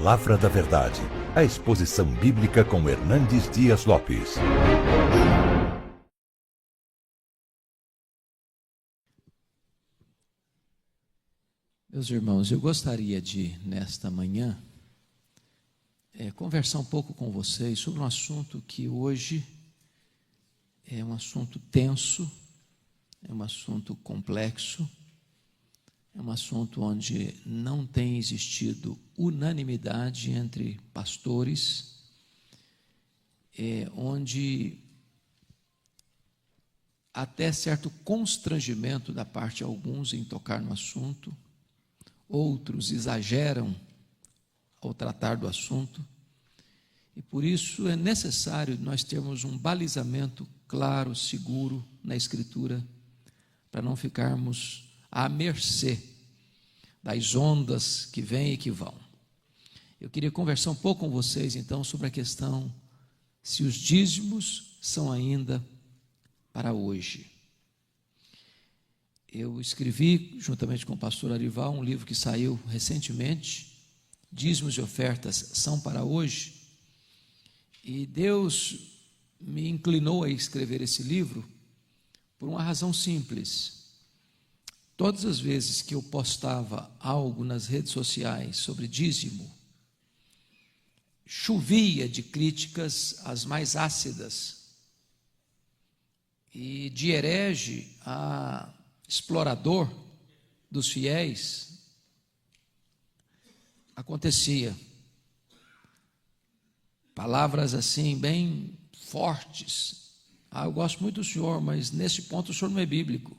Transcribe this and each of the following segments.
Palavra da Verdade, a exposição bíblica com Hernandes Dias Lopes. Meus irmãos, eu gostaria de, nesta manhã, conversar um pouco com vocês sobre um assunto que hoje é um assunto tenso, é um assunto complexo, é um assunto onde não tem existido unanimidade entre pastores, onde até certo constrangimento da parte de alguns em tocar no assunto, outros exageram ao tratar do assunto, e por isso é necessário nós termos um balizamento claro, seguro na Escritura, para não ficarmos à mercê das ondas que vêm e que vão. Eu queria conversar um pouco com vocês, então, sobre a questão se os dízimos são ainda para hoje. Eu escrevi, juntamente com o pastor Arival, um livro que saiu recentemente, Dízimos e Ofertas são para hoje, e Deus me inclinou a escrever esse livro por uma razão simples. Todas as vezes que eu postava algo nas redes sociais sobre dízimo, chovia de críticas as mais ácidas, e de herege a explorador dos fiéis, acontecia. Palavras assim, bem fortes. Eu gosto muito do senhor, mas nesse ponto o senhor não é bíblico.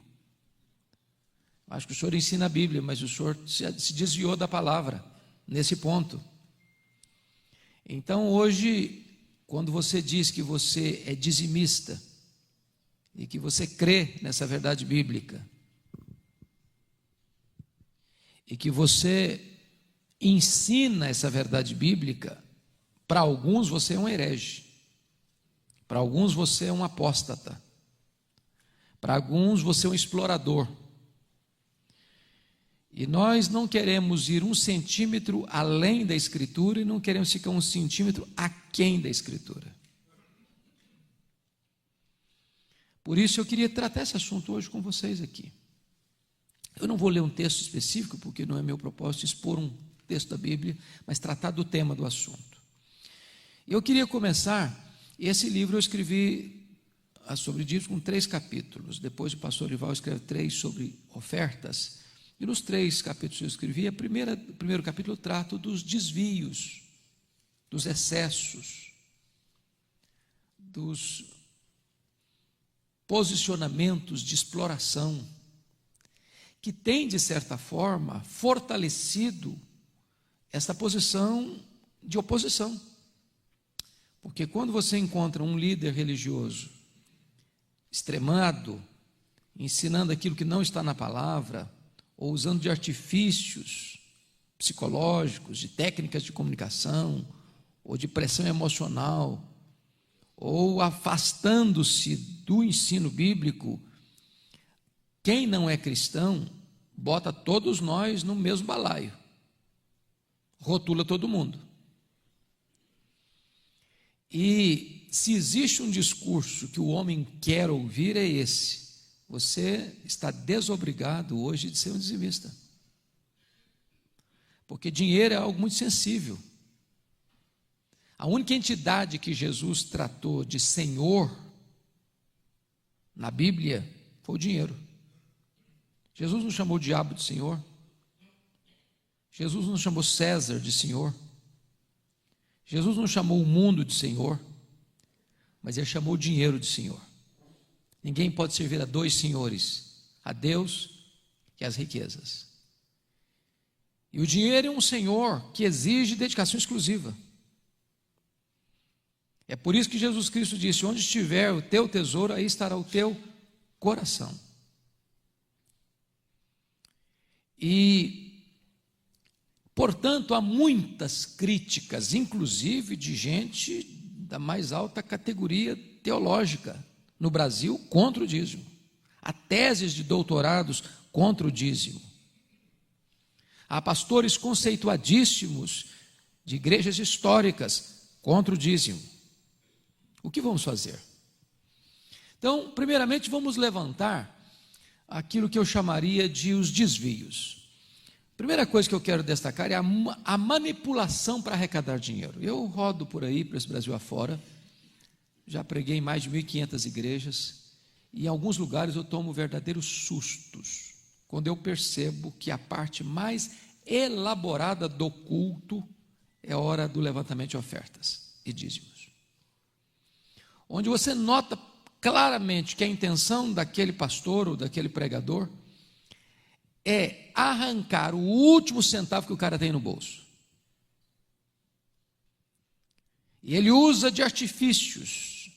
Acho que o senhor ensina a Bíblia, mas o senhor se desviou da palavra, nesse ponto. Então hoje, quando você diz que você é dizimista, e que você crê nessa verdade bíblica, e que você ensina essa verdade bíblica, para alguns você é um herege, para alguns você é um apóstata, para alguns você é um explorador. E nós não queremos ir 1 centímetro além da Escritura e não queremos ficar 1 centímetro aquém da Escritura. Por isso eu queria tratar esse assunto hoje com vocês aqui. Eu não vou ler um texto específico, porque não é meu propósito expor um texto da Bíblia, mas tratar do tema do assunto. Eu queria começar, esse livro eu escrevi sobre dízimos com 3 capítulos, depois o pastor Ival escreve 3 sobre ofertas, e nos 3 capítulos que eu escrevi, o primeiro capítulo eu trato dos desvios, dos excessos, dos posicionamentos de exploração, que tem, de certa forma, fortalecido essa posição de oposição. Porque quando você encontra um líder religioso extremado, ensinando aquilo que não está na palavra, ou usando de artifícios psicológicos, de técnicas de comunicação, ou de pressão emocional, ou afastando-se do ensino bíblico, quem não é cristão bota todos nós no mesmo balaio, rotula todo mundo. E se existe um discurso que o homem quer ouvir, é esse: você está desobrigado hoje de ser um dizimista, porque dinheiro é algo muito sensível. A única entidade que Jesus tratou de Senhor na Bíblia foi o dinheiro. Jesus não chamou o diabo de Senhor, Jesus não chamou César de Senhor, Jesus não chamou o mundo de Senhor, mas ele chamou o dinheiro de Senhor. Ninguém pode servir a 2 senhores, a Deus e as riquezas. E o dinheiro é um senhor que exige dedicação exclusiva. É por isso que Jesus Cristo disse: onde estiver o teu tesouro, aí estará o teu coração. E, portanto, há muitas críticas, inclusive de gente da mais alta categoria teológica no Brasil, contra o dízimo. Há teses de doutorados contra o dízimo. Há pastores conceituadíssimos de igrejas históricas contra o dízimo. O que vamos fazer? Então, primeiramente, vamos levantar aquilo que eu chamaria de os desvios. Primeira coisa que eu quero destacar é a manipulação para arrecadar dinheiro. Eu rodo por aí, para esse Brasil afora, já preguei em mais de 1.500 igrejas, e em alguns lugares eu tomo verdadeiros sustos, quando eu percebo que a parte mais elaborada do culto é a hora do levantamento de ofertas e dízimos. Onde você nota claramente que a intenção daquele pastor ou daquele pregador é arrancar o último centavo que o cara tem no bolso. E ele usa de artifícios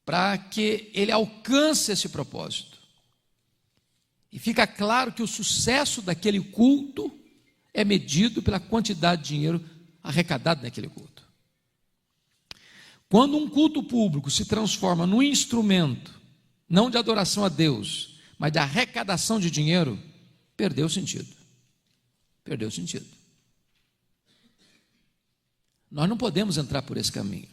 para que ele alcance esse propósito. E fica claro que o sucesso daquele culto é medido pela quantidade de dinheiro arrecadado naquele culto. Quando um culto público se transforma num instrumento, não de adoração a Deus, mas de arrecadação de dinheiro, perdeu o sentido. Perdeu o sentido. Nós não podemos entrar por esse caminho.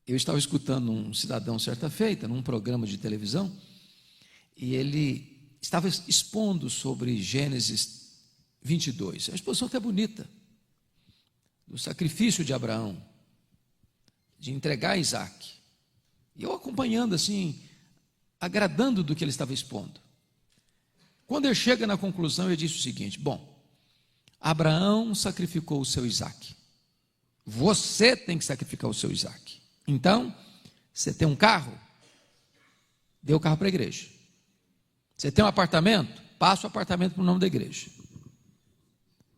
Eu estava escutando um cidadão certa feita, num programa de televisão, e ele estava expondo sobre Gênesis 22. A exposição até bonita, do sacrifício de Abraão, de entregar Isaac. E eu acompanhando assim, agradando do que ele estava expondo. Quando ele chega na conclusão, ele disse o seguinte: bom, Abraão sacrificou o seu Isaac. Você tem que sacrificar o seu Isaac. Então, você tem um carro? Dê o carro para a igreja. Você tem um apartamento? Passa o apartamento para o nome da igreja.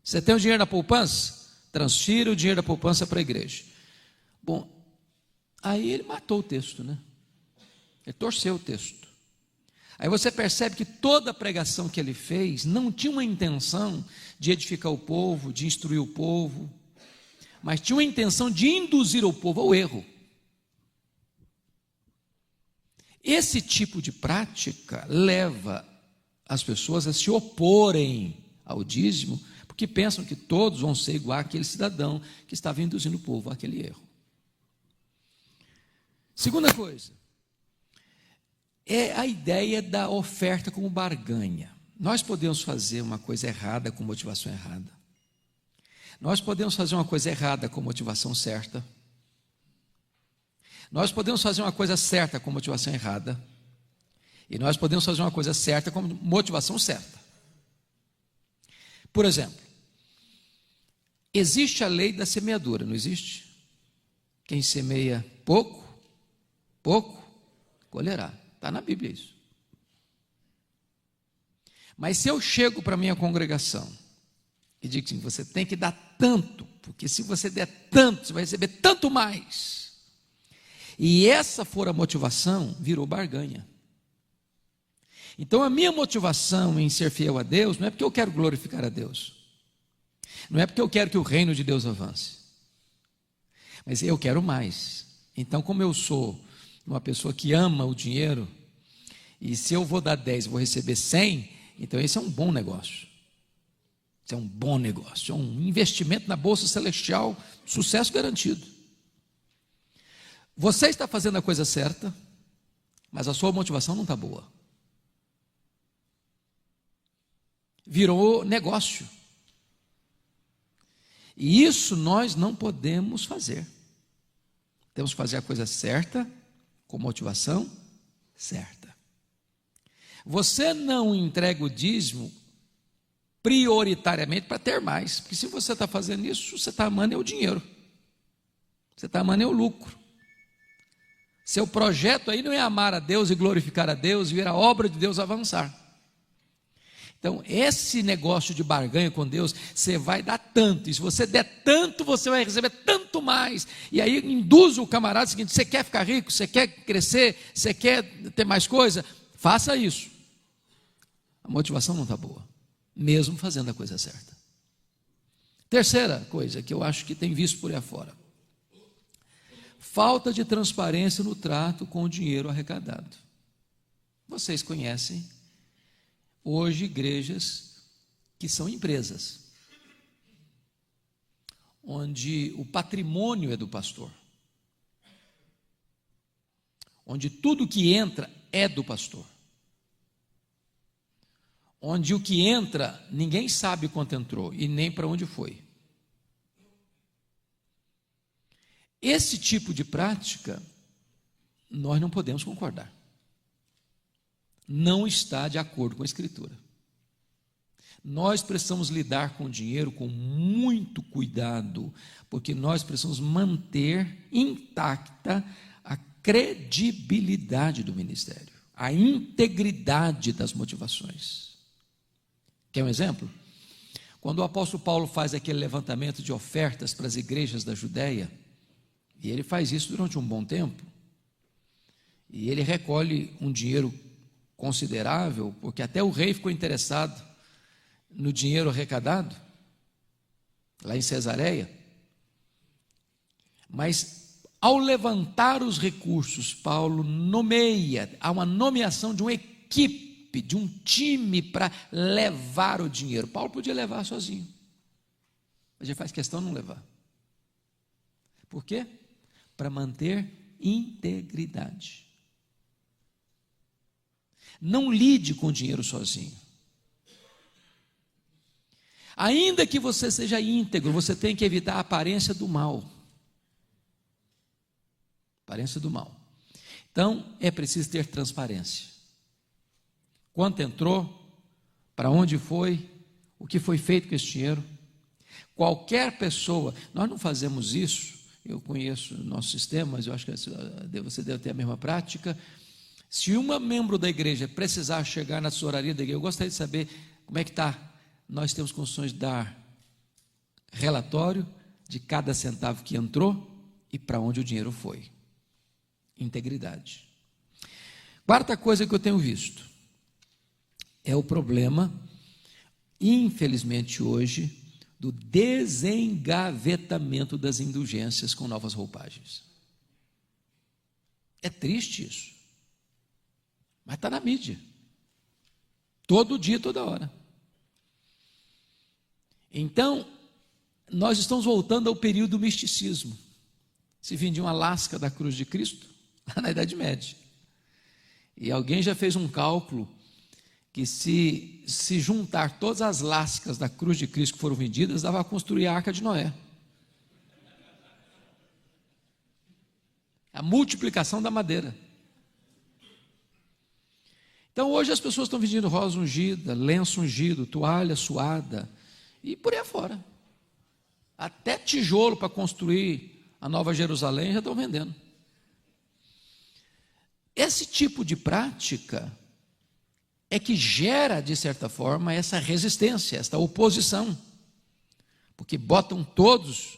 Você tem o dinheiro na poupança? Transfira o dinheiro da poupança para a igreja. Bom, aí ele matou o texto, né? Ele torceu o texto. Aí você percebe que toda a pregação que ele fez não tinha uma intenção de edificar o povo, de instruir o povo, mas tinha uma intenção de induzir o povo ao erro. Esse tipo de prática leva as pessoas a se oporem ao dízimo, porque pensam que todos vão ser igual àquele cidadão que estava induzindo o povo àquele erro. Segunda coisa, é a ideia da oferta como barganha. Nós podemos fazer uma coisa errada com motivação errada. Nós podemos fazer uma coisa errada com motivação certa. Nós podemos fazer uma coisa certa com motivação errada. E nós podemos fazer uma coisa certa com motivação certa. Por exemplo, existe a lei da semeadura, não existe? Quem semeia pouco, colherá. Está na Bíblia isso. Mas se eu chego para a minha congregação e digo assim: você tem que dar tanto, porque se você der tanto, você vai receber tanto mais. E essa for a motivação, virou barganha. Então a minha motivação em ser fiel a Deus não é porque eu quero glorificar a Deus, não é porque eu quero que o reino de Deus avance, mas eu quero mais. Então, como eu sou uma pessoa que ama o dinheiro, e se eu vou dar 10 vou receber 100, então esse é um bom negócio. Isso é um bom negócio, é um investimento na bolsa celestial, sucesso garantido. Você está fazendo a coisa certa, mas a sua motivação não está boa. Virou negócio. E isso nós não podemos fazer. Temos que fazer a coisa certa, com motivação certa. Você não entrega o dízimo prioritariamente para ter mais, porque se você está fazendo isso, você está amando o dinheiro, você está amando o lucro. Seu projeto aí não é amar a Deus e glorificar a Deus e ver a obra de Deus avançar. Então, esse negócio de barganha com Deus, você vai dar tanto, e se você der tanto, você vai receber tanto mais. E aí induz o camarada o seguinte: você quer ficar rico, você quer crescer, você quer ter mais coisa, faça isso. A motivação não está boa, mesmo fazendo a coisa certa. Terceira coisa que eu acho que tem visto por aí afora: falta de transparência no trato com o dinheiro arrecadado. Vocês conhecem hoje igrejas que são empresas. onde o patrimônio é do pastor, onde tudo que entra é do pastor, onde o que entra ninguém sabe quanto entrou e nem para onde foi. Esse tipo de prática nós não podemos concordar. Não está de acordo com a Escritura. Nós precisamos lidar com o dinheiro com muito cuidado, porque nós precisamos manter intacta a credibilidade do ministério, a integridade das motivações. Quer um exemplo? Quando o apóstolo Paulo faz aquele levantamento de ofertas para as igrejas da Judéia, e ele faz isso durante um bom tempo, e ele recolhe um dinheiro considerável, porque até o rei ficou interessado no dinheiro arrecadado, lá em Cesareia. Mas, ao levantar os recursos, Paulo nomeia, há uma nomeação de uma equipe, de um time para levar o dinheiro. Paulo podia levar sozinho, mas ele faz questão de não levar. Por quê? Para manter integridade. Não lide com o dinheiro sozinho. Ainda que você seja íntegro, você tem que evitar a aparência do mal. Aparência do mal. Então, é preciso ter transparência. Quanto entrou, para onde foi, o que foi feito com esse dinheiro. Qualquer pessoa, nós não fazemos isso, eu conheço o nosso sistema, mas eu acho que você deve ter a mesma prática. Se uma membro da igreja precisar chegar na tesouraria da igreja, eu gostaria de saber como é que está. Nós temos condições de dar relatório de cada centavo que entrou e para onde o dinheiro foi. Integridade. Quarta coisa que eu tenho visto é o problema, infelizmente hoje, do desengavetamento das indulgências com novas roupagens. É triste isso, mas está na mídia, todo dia, toda hora. Então, nós estamos voltando ao período do misticismo. Se vendia uma lasca da cruz de Cristo, lá na Idade Média. E alguém já fez um cálculo que se juntar todas as lascas da cruz de Cristo que foram vendidas, dava para construir a Arca de Noé. A multiplicação da madeira. Então, hoje as pessoas estão vendendo rosa ungida, lenço ungido, toalha suada, e por aí afora. Até tijolo para construir a Nova Jerusalém já estão vendendo. Esse tipo de prática é que gera, de certa forma, essa resistência, essa oposição, porque botam todos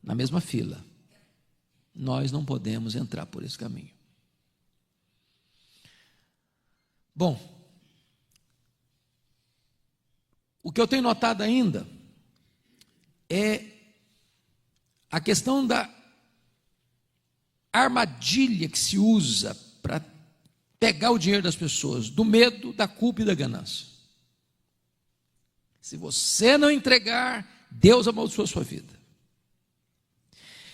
na mesma fila. Nós não podemos entrar por esse caminho. Bom, o que eu tenho notado ainda é a questão da armadilha que se usa para pegar o dinheiro das pessoas, do medo, da culpa e da ganância. Se você não entregar, Deus amaldiçoa a sua vida.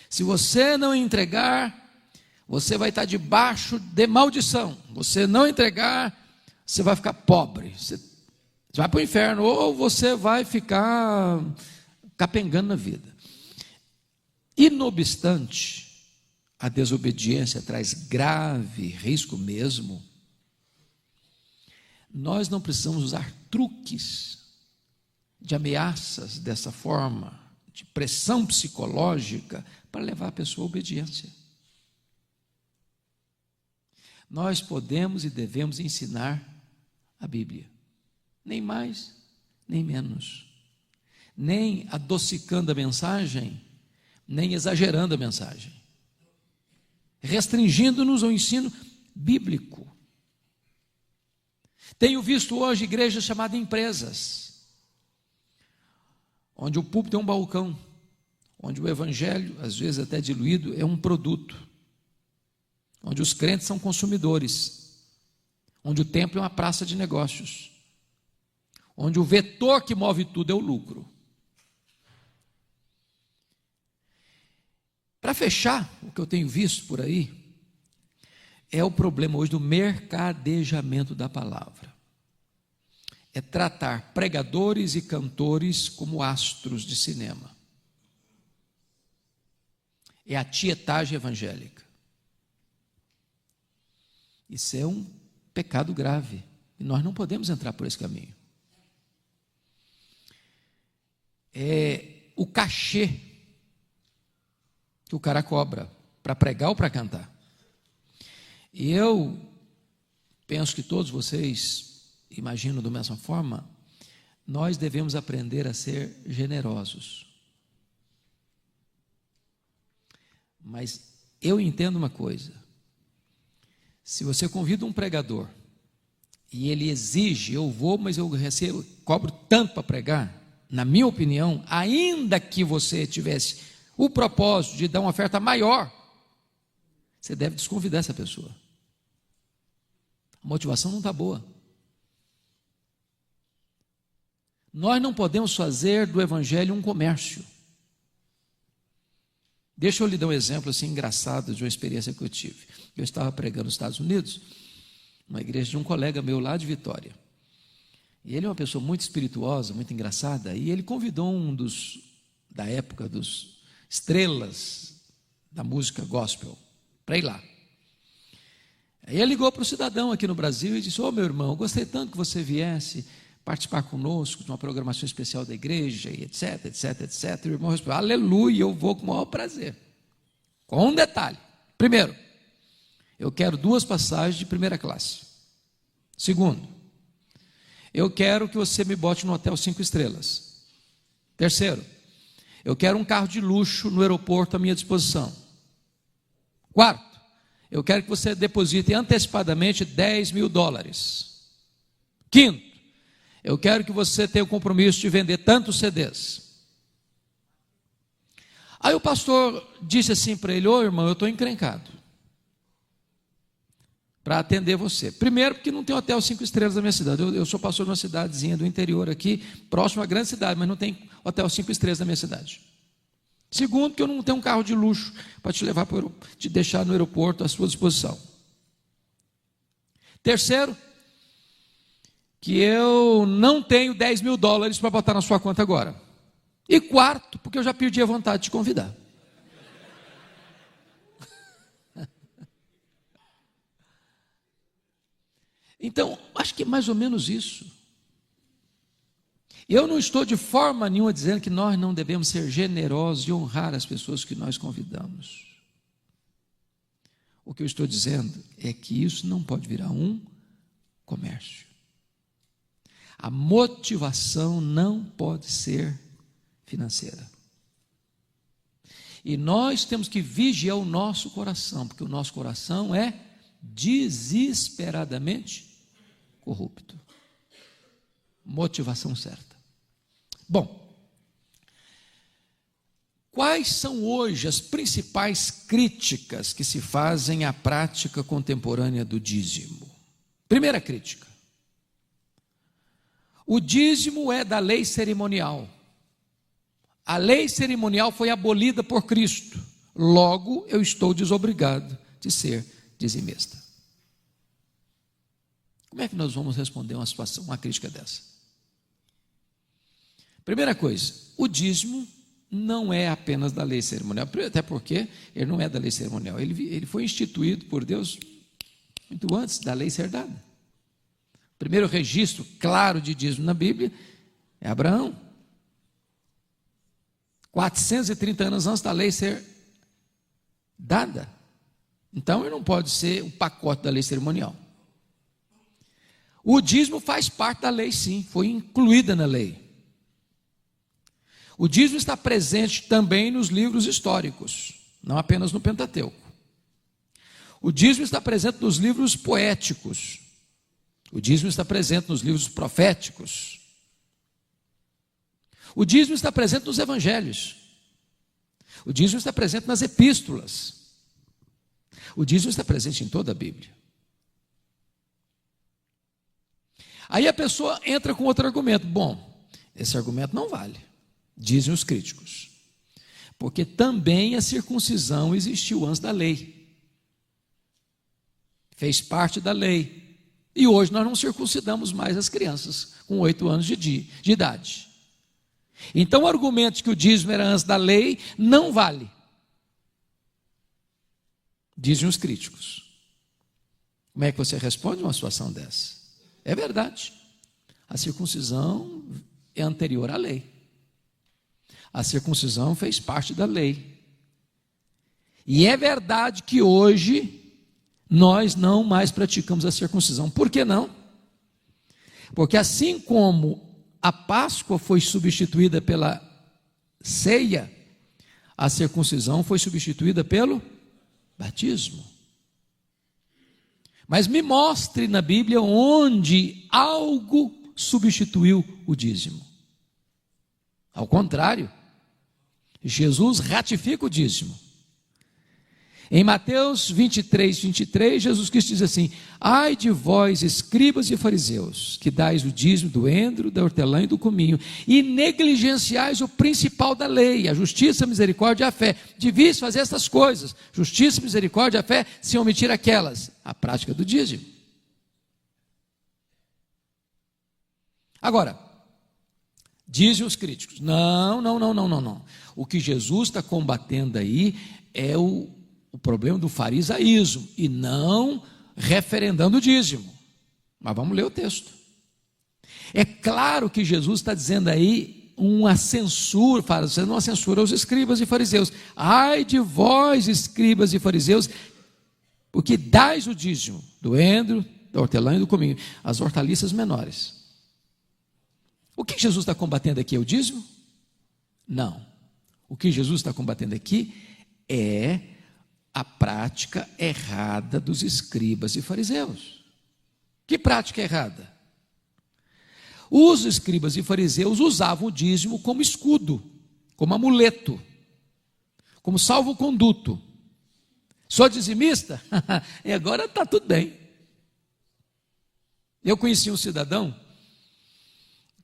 Se você não entregar, você vai estar debaixo de maldição. Você não entregar, você vai ficar pobre. Você vai para o inferno, ou você vai ficar capengando na vida. E não obstante, a desobediência traz grave risco mesmo. Nós não precisamos usar truques de ameaças dessa forma, de pressão psicológica, para levar a pessoa à obediência. Nós podemos e devemos ensinar a Bíblia, nem mais, nem menos, nem adocicando a mensagem, nem exagerando a mensagem, restringindo-nos ao ensino bíblico. Tenho visto hoje igrejas chamadas empresas, onde o púlpito é um balcão, onde o evangelho, às vezes até diluído, é um produto, onde os crentes são consumidores, onde o templo é uma praça de negócios, onde o vetor que move tudo é o lucro. Para fechar, o que eu tenho visto por aí é o problema hoje do mercadejamento da palavra. É tratar pregadores e cantores como astros de cinema. É a tietagem evangélica. Isso é um pecado grave e nós não podemos entrar por esse caminho. É o cachê que o cara cobra para pregar ou para cantar. E eu penso que todos vocês imaginam da mesma forma, nós devemos aprender a ser generosos. Mas eu entendo uma coisa, se você convida um pregador e ele exige, eu vou, mas eu cobro tanto para pregar, na minha opinião, ainda que você tivesse o propósito de dar uma oferta maior, você deve desconvidar essa pessoa. A motivação não está boa. Nós não podemos fazer do evangelho um comércio. Deixa eu lhe dar um exemplo assim engraçado de uma experiência que eu tive. Eu estava pregando nos Estados Unidos, numa igreja de um colega meu lá de Vitória. E ele é uma pessoa muito espirituosa, muito engraçada, e ele convidou um da época dos estrelas da música gospel para ir lá. Aí ele ligou para o cidadão aqui no Brasil e disse: meu irmão, eu gostei tanto que você viesse participar conosco de uma programação especial da igreja, e etc, etc, etc. E o irmão respondeu: aleluia, eu vou com o maior prazer. Com um detalhe: primeiro, eu quero 2 passagens de primeira classe. Segundo, eu quero que você me bote no hotel 5 estrelas. Terceiro, eu quero um carro de luxo no aeroporto à minha disposição. Quarto, eu quero que você deposite antecipadamente $10.000. Quinto, eu quero que você tenha o compromisso de vender tantos CDs. Aí o pastor disse assim para ele: irmão, eu estou encrencado para atender você. Primeiro, porque não tem hotel 5 estrelas na minha cidade. Eu sou pastor de uma cidadezinha do interior aqui, próximo à grande cidade, mas não tem hotel 5 estrelas na minha cidade. Segundo, que eu não tenho um carro de luxo para te deixar no aeroporto à sua disposição. Terceiro, que eu não tenho $10.000 para botar na sua conta agora. E quarto, porque eu já perdi a vontade de te convidar. Então, acho que é mais ou menos isso. Eu não estou de forma nenhuma dizendo que nós não devemos ser generosos e honrar as pessoas que nós convidamos. O que eu estou dizendo é que isso não pode virar um comércio. A motivação não pode ser financeira. E nós temos que vigiar o nosso coração, porque o nosso coração é desesperadamente corrupto. Motivação certa. Bom, quais são hoje as principais críticas que se fazem à prática contemporânea do dízimo? Primeira crítica: o dízimo é da lei cerimonial. A lei cerimonial foi abolida por Cristo. Logo, eu estou desobrigado de ser dizimista. Como é que nós vamos responder uma crítica dessa? Primeira coisa, o dízimo não é apenas da lei cerimonial, até porque ele não é da lei cerimonial, ele foi instituído por Deus muito antes da lei ser dada. O primeiro registro claro de dízimo na Bíblia é Abraão. 430 anos antes da lei ser dada. Então, ele não pode ser o pacote da lei cerimonial. O dízimo faz parte da lei, sim, foi incluída na lei. O dízimo está presente também nos livros históricos, não apenas no Pentateuco. O dízimo está presente nos livros poéticos. O dízimo está presente nos livros proféticos. O dízimo está presente nos evangelhos. O dízimo está presente nas epístolas. O dízimo está presente em toda a Bíblia. Aí a pessoa entra com outro argumento. Bom, esse argumento não vale. Dizem os críticos. Porque também a circuncisão existiu antes da lei. Fez parte da lei. E hoje nós não circuncidamos mais as crianças com 8 anos de idade. Então o argumento de que o dízimo era antes da lei não vale. Dizem os críticos. Como é que você responde uma situação dessa? É verdade. A circuncisão é anterior à lei. A circuncisão fez parte da lei. E é verdade que hoje nós não mais praticamos a circuncisão. Por que não? Porque assim como a Páscoa foi substituída pela ceia, a circuncisão foi substituída pelo batismo. Mas me mostre na Bíblia onde algo substituiu o dízimo. Ao contrário, Jesus ratifica o dízimo. Em Mateus 23, Jesus Cristo diz assim: ai de vós, escribas e fariseus, que dais o dízimo do endro, da hortelã e do cominho, e negligenciais o principal da lei, a justiça, a misericórdia e a fé. Devias fazer essas coisas, justiça, misericórdia e a fé, sem omitir aquelas, a prática do dízimo. Agora, dizem os críticos, não. O que Jesus está combatendo aí é o problema do farisaísmo, e não referendando o dízimo. Mas vamos ler o texto. É claro que Jesus está dizendo aí uma censura, fazendo uma censura aos escribas e fariseus. Ai de vós, escribas e fariseus, porque dais o dízimo do endro, da hortelã e do cominho, as hortaliças menores. O que Jesus está combatendo aqui é o dízimo? Não. O que Jesus está combatendo aqui é a prática errada dos escribas e fariseus. Que prática errada? Os escribas e fariseus usavam o dízimo como escudo, como amuleto, como salvo-conduto. Sou dizimista? E agora está tudo bem. Eu conheci um cidadão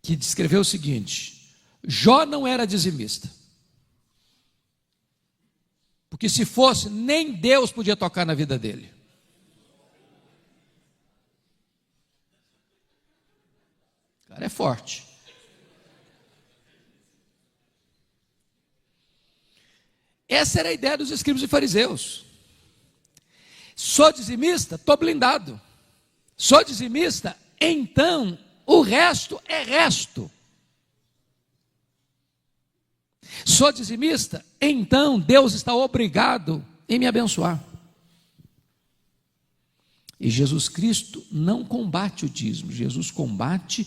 que descreveu o seguinte: Jó não era dizimista. Porque se fosse, nem Deus podia tocar na vida dele. O cara é forte. Essa era a ideia dos escribas e fariseus. Sou dizimista? Estou blindado. Sou dizimista? Então o resto é resto. Sou dizimista? Então Deus está obrigado em me abençoar. E Jesus Cristo não combate o dízimo, Jesus combate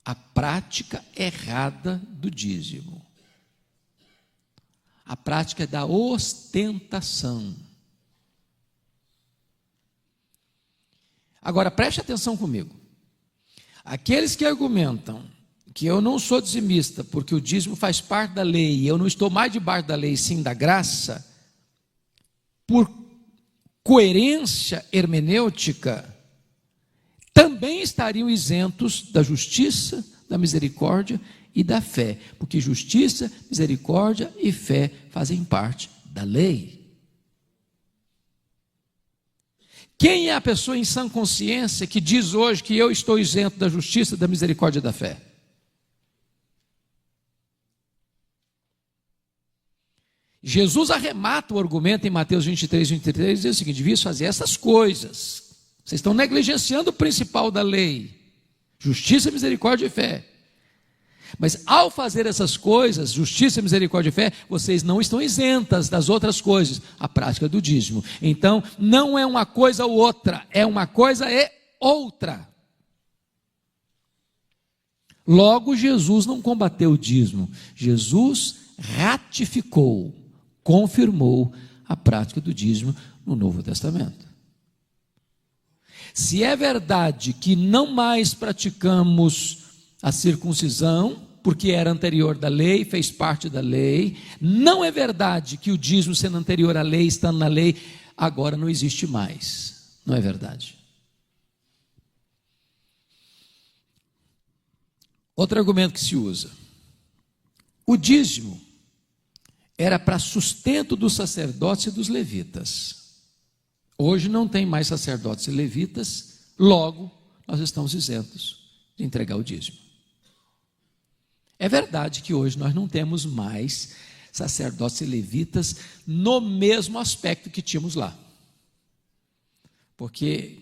a prática errada do dízimo. A prática da ostentação. Agora preste atenção comigo. Aqueles que argumentam que eu não sou dizimista, porque o dízimo faz parte da lei, e eu não estou mais debaixo da lei, sim da graça, por coerência hermenêutica, também estariam isentos da justiça, da misericórdia e da fé, porque justiça, misericórdia e fé fazem parte da lei. Quem é a pessoa em sã consciência que diz hoje que eu estou isento da justiça, da misericórdia e da fé? Jesus arremata o argumento em Mateus 23, e diz o seguinte: devias fazer essas coisas. Vocês estão negligenciando o principal da lei, justiça, misericórdia e fé. Mas ao fazer essas coisas, justiça, misericórdia e fé, vocês não estão isentas das outras coisas, a prática do dízimo. Então, não é uma coisa ou outra, é uma coisa e outra. Logo, Jesus não combateu o dízimo, Jesus ratificou, confirmou a prática do dízimo no Novo Testamento. Se é verdade que não mais praticamos a circuncisão, porque era anterior da lei, fez parte da lei, não é verdade que o dízimo, sendo anterior à lei, estando na lei, agora não existe mais. Não é verdade. Outro argumento que se usa: o dízimo era para sustento dos sacerdotes e dos levitas. Hoje não tem mais sacerdotes e levitas, logo nós estamos isentos de entregar o dízimo. É verdade que hoje nós não temos mais sacerdotes e levitas no mesmo aspecto que tínhamos lá. Porque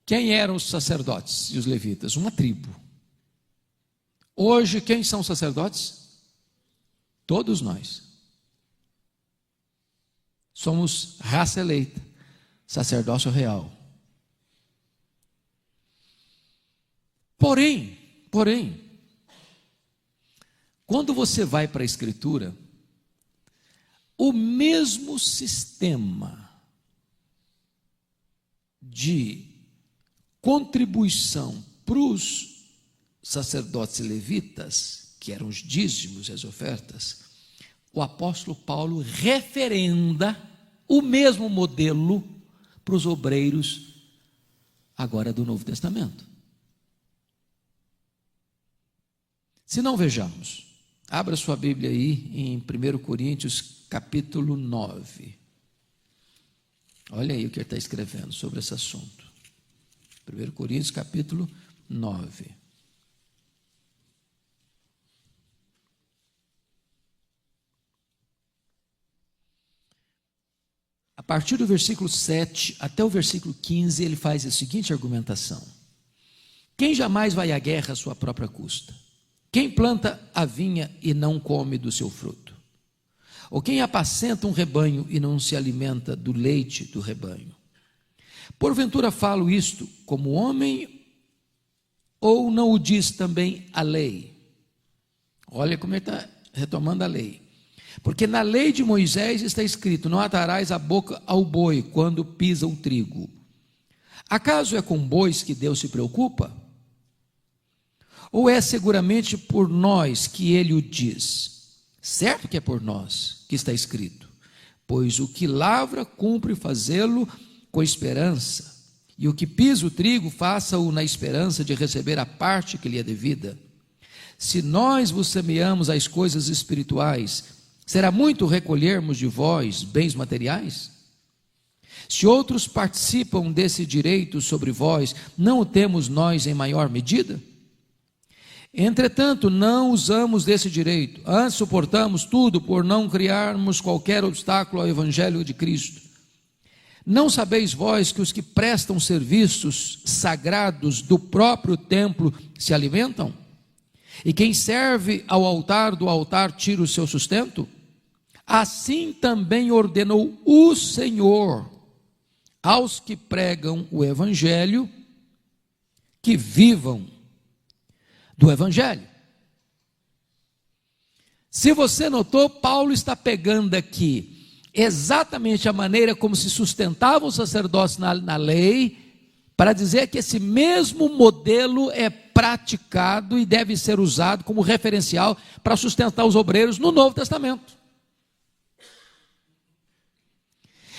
quem eram os sacerdotes e os levitas? Uma tribo. Hoje, quem são os sacerdotes? Todos nós. Somos raça eleita, sacerdócio real. Porém, quando você vai para a Escritura, o mesmo sistema de contribuição para os sacerdotes e levitas, que eram os dízimos e as ofertas, o apóstolo Paulo referenda o mesmo modelo para os obreiros agora do Novo Testamento. Se não, vejamos. Abra sua Bíblia aí em 1 Coríntios capítulo 9. Olha aí o que ele está escrevendo sobre esse assunto. 1 Coríntios capítulo 9. A partir do versículo 7 até o versículo 15, ele faz a seguinte argumentação: quem jamais vai à guerra à sua própria custa? Quem planta a vinha e não come do seu fruto? Ou quem apacenta um rebanho e não se alimenta do leite do rebanho? Porventura falo isto como homem, ou não o diz também a lei? Olha como ele está retomando a lei. Porque na lei de Moisés está escrito: não atarás a boca ao boi quando pisa o trigo. Acaso é com bois que Deus se preocupa? Ou é seguramente por nós que ele o diz? Certo que é por nós que está escrito: pois o que lavra cumpre fazê-lo com esperança, e o que pisa o trigo faça-o na esperança de receber a parte que lhe é devida. Se nós vos semeamos as coisas espirituais, será muito recolhermos de vós bens materiais? Se outros participam desse direito sobre vós, não o temos nós em maior medida? Entretanto, não usamos desse direito, antes suportamos tudo por não criarmos qualquer obstáculo ao Evangelho de Cristo. Não sabeis vós que os que prestam serviços sagrados do próprio templo se alimentam? E quem serve ao altar do altar tira o seu sustento? Assim também ordenou o Senhor aos que pregam o Evangelho que vivam do Evangelho. Se você notou, Paulo está pegando aqui exatamente a maneira como se sustentava o sacerdócio na lei, para dizer que esse mesmo modelo é praticado e deve ser usado como referencial para sustentar os obreiros no Novo Testamento.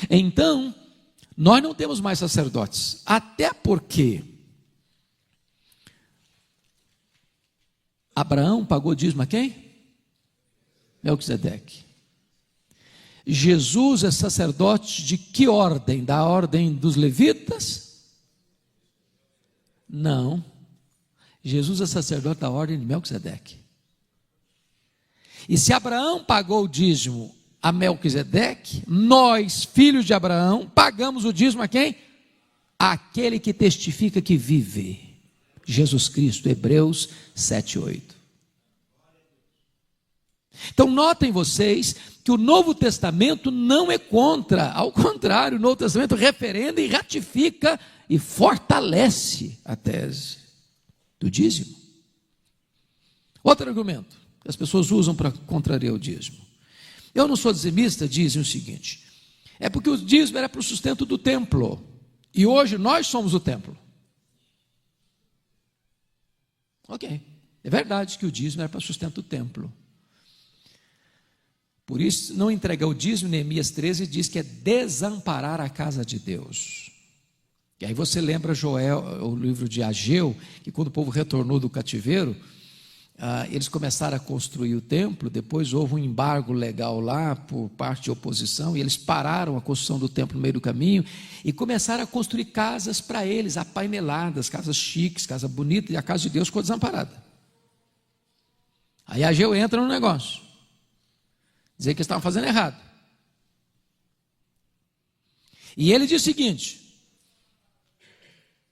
Então, nós não temos mais sacerdotes, até porque Abraão pagou dízimo a quem? Melquisedeque. Jesus é sacerdote de que ordem? Da ordem dos levitas? Não. Jesus é sacerdote da ordem de Melquisedeque. E se Abraão pagou o dízimo a Melquisedeque, nós, filhos de Abraão, pagamos o dízimo a quem? Aquele que testifica que vive. Jesus Cristo, Hebreus 7:8. Então notem vocês que o Novo Testamento não é contra, ao contrário, o Novo Testamento referenda e ratifica e fortalece a tese do dízimo. Outro argumento que as pessoas usam para contrariar o dízimo: eu não sou dizimista, dizem o seguinte: é porque o dízimo era para o sustento do templo, e hoje nós somos o templo. Ok, é verdade que o dízimo era para sustento do templo. Por isso, não entregar o dízimo, Neemias 13 diz que é desamparar a casa de Deus. E aí você lembra Joel, o livro de Ageu, que quando o povo retornou do cativeiro, eles começaram a construir o templo, depois houve um embargo legal lá por parte de oposição, e eles pararam a construção do templo no meio do caminho, e começaram a construir casas para eles, apaineladas, casas chiques, casa bonita, e a casa de Deus ficou desamparada. Aí Ageu entra no negócio, dizer que eles estavam fazendo errado. E ele diz o seguinte: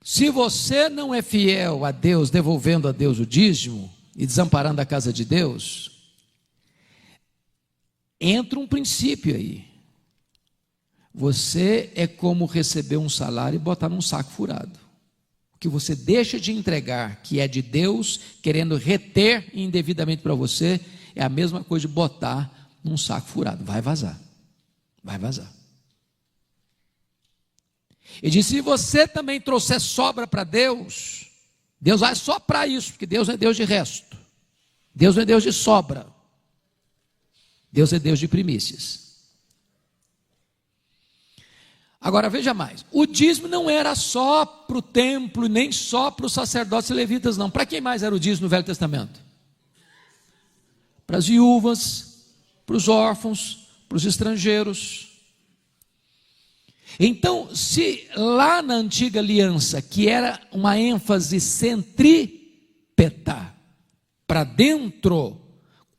se você não é fiel a Deus, devolvendo a Deus o dízimo, e desamparando a casa de Deus, entra um princípio aí. Você é como receber um salário e botar num saco furado. O que você deixa de entregar, que é de Deus, querendo reter indevidamente para você, é a mesma coisa de botar num saco furado. Vai vazar. Vai vazar. E diz: se você também trouxer sobra para Deus, Deus vai só para isso, porque Deus não é Deus de resto. Deus não é Deus de sobra. Deus é Deus de primícias. Agora veja mais, o dízimo não era só para o templo, nem só para os sacerdotes e levitas, não. Para quem mais era o dízimo no Velho Testamento? Para as viúvas, para os órfãos, para os estrangeiros. Então, se lá na antiga aliança, que era uma ênfase centrípeta, para dentro,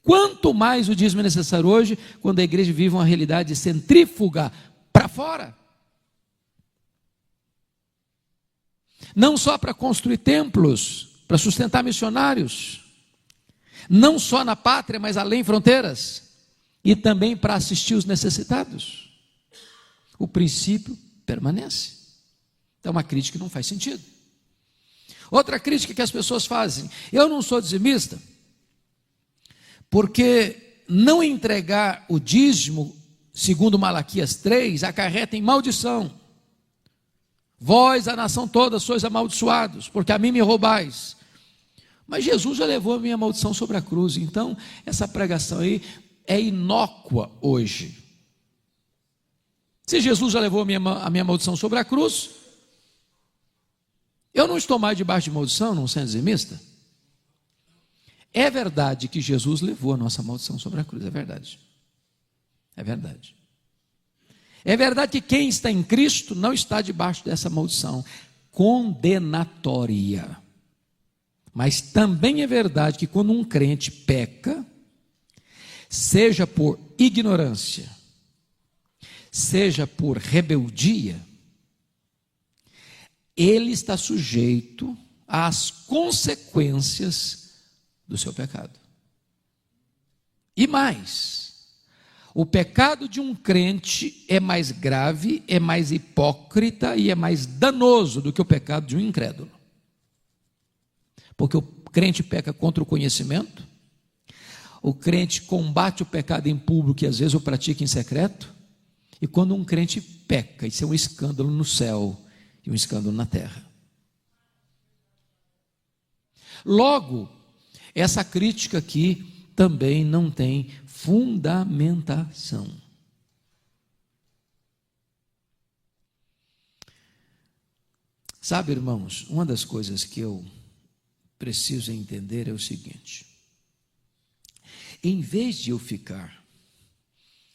quanto mais o dízimo é necessário hoje, quando a igreja vive uma realidade centrífuga para fora. Não só para construir templos, para sustentar missionários, não só na pátria, mas além fronteiras, e também para assistir os necessitados. O princípio permanece. Então, uma crítica não faz sentido. Outra crítica que as pessoas fazem: eu não sou dizimista, porque não entregar o dízimo, segundo Malaquias 3, acarreta em maldição. Vós, a nação toda, sois amaldiçoados, porque a mim me roubais. Mas Jesus já levou a minha maldição sobre a cruz. Então, essa pregação aí é inócua hoje. Se Jesus já levou a minha maldição sobre a cruz, eu não estou mais debaixo de maldição, não sendo dizimista. É verdade que Jesus levou a nossa maldição sobre a cruz, é verdade. É verdade. É verdade que quem está em Cristo não está debaixo dessa maldição condenatória. Mas também é verdade que quando um crente peca, seja por ignorância, seja por rebeldia, ele está sujeito às consequências do seu pecado. E mais, o pecado de um crente é mais grave, é mais hipócrita e é mais danoso do que o pecado de um incrédulo. Porque o crente peca contra o conhecimento, o crente combate o pecado em público e às vezes o pratica em secreto. E quando um crente peca, isso é um escândalo no céu e um escândalo na terra. Logo, essa crítica aqui também não tem fundamentação. Sabe, irmãos, uma das coisas que eu preciso entender é o seguinte: em vez de eu ficar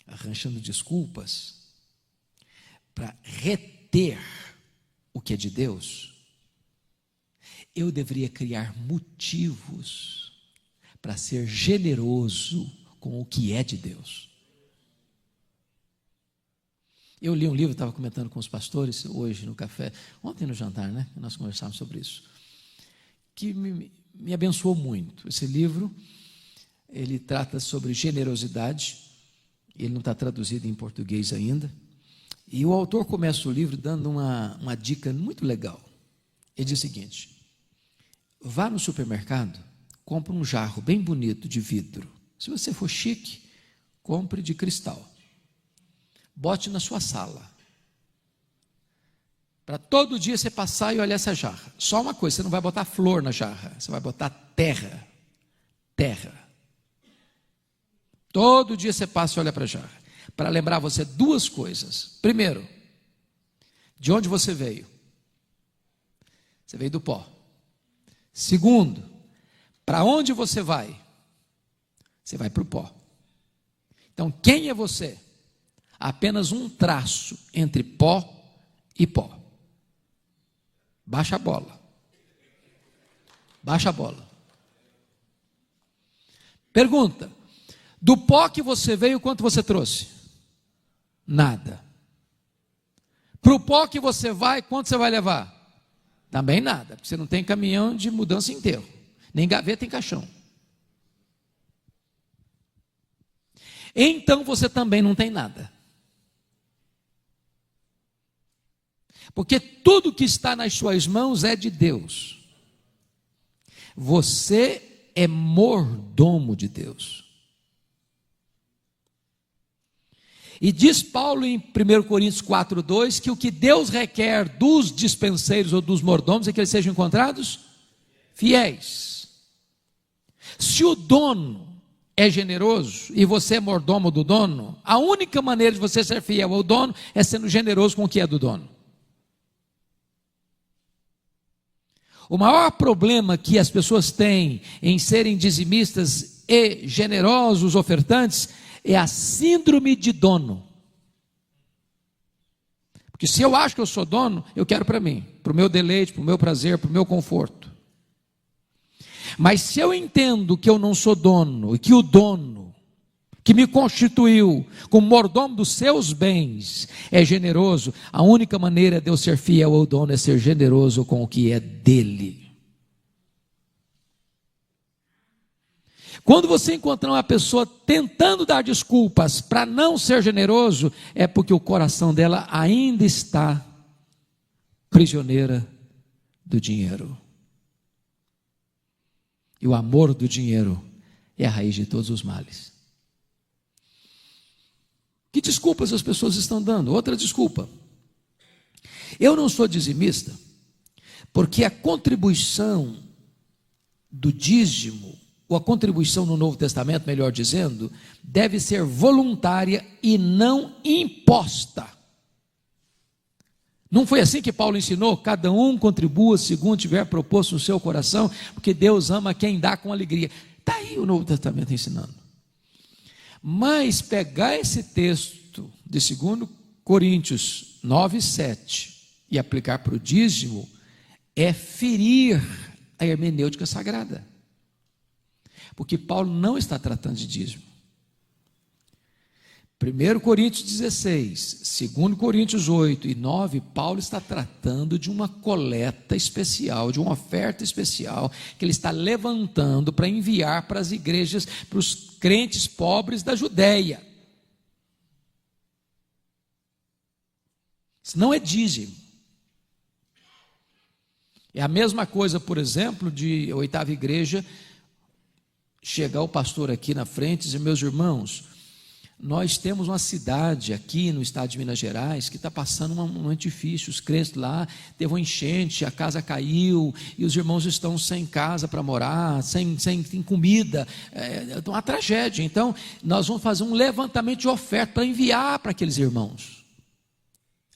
arranjando desculpas para reter o que é de Deus, eu deveria criar motivos para ser generoso com o que é de Deus. Eu li um livro, estava comentando com os pastores hoje no café, ontem no jantar, né? Nós conversávamos sobre isso, que me abençoou muito. Esse livro, ele trata sobre generosidade. Ele não está traduzido em português ainda. E o autor começa o livro dando uma dica muito legal. Ele diz o seguinte: vá no supermercado, compre um jarro bem bonito de vidro. Se você for chique, compre de cristal. Bote na sua sala. Para todo dia você passar e olhar essa jarra. Só uma coisa, você não vai botar flor na jarra, você vai botar terra. Terra. Todo dia você passa e olha para a jarra, para lembrar você duas coisas. Primeiro, de onde você veio? Você veio do pó. Segundo, Para onde você vai? Você vai para o pó. Então, quem é você? Apenas um traço entre pó e pó. Baixa a bola. Baixa a bola. Pergunta: do pó que você veio, quanto você trouxe? Nada. Para o pó que você vai, quanto você vai levar? Também nada, porque você não tem caminhão de mudança e enterro, nem gaveta em caixão. Então você também não tem nada. Porque tudo que está nas suas mãos é de Deus. Você é mordomo de Deus. E diz Paulo em 1 Coríntios 4:2 que o que Deus requer dos dispenseiros ou dos mordomos é que eles sejam encontrados fiéis. Se o dono é generoso e você é mordomo do dono, a única maneira de você ser fiel ao dono é sendo generoso com o que é do dono. O maior problema que as pessoas têm em serem dizimistas e generosos ofertantes é a síndrome de dono. Porque se eu acho que eu sou dono, eu quero para mim, para o meu deleite, para o meu prazer, para o meu conforto. Mas se eu entendo que eu não sou dono, e que o dono que me constituiu como mordomo dos seus bens é generoso, a única maneira de eu ser fiel ao dono é ser generoso com o que é dele. Quando você encontrar uma pessoa tentando dar desculpas para não ser generoso, é porque o coração dela ainda está prisioneira do dinheiro. E o amor do dinheiro é a raiz de todos os males. Que desculpas as pessoas estão dando? Outra desculpa: eu não sou dizimista, porque a contribuição do dízimo, ou a contribuição no Novo Testamento, melhor dizendo, deve ser voluntária e não imposta. Não foi assim que Paulo ensinou? Cada um contribua segundo tiver proposto no seu coração, porque Deus ama quem dá com alegria. Está aí o Novo Testamento ensinando. Mas pegar esse texto de 2 Coríntios 9:7 e aplicar para o dízimo é ferir a hermenêutica sagrada. Porque Paulo não está tratando de dízimo. 1 Coríntios 16, 2 Coríntios 8 e 9, Paulo está tratando de uma coleta especial, de uma oferta especial, que ele está levantando para enviar para as igrejas, para os crentes pobres da Judéia. Isso não é dízimo. É a mesma coisa, por exemplo, de a 8ª igreja, chegar o pastor aqui na frente e dizer: meus irmãos, nós temos uma cidade aqui no estado de Minas Gerais que está passando um momento difícil. Os crentes lá teve uma enchente, a casa caiu e os irmãos estão sem casa para morar, sem comida, é uma tragédia. Então nós vamos fazer um levantamento de oferta para enviar para aqueles irmãos.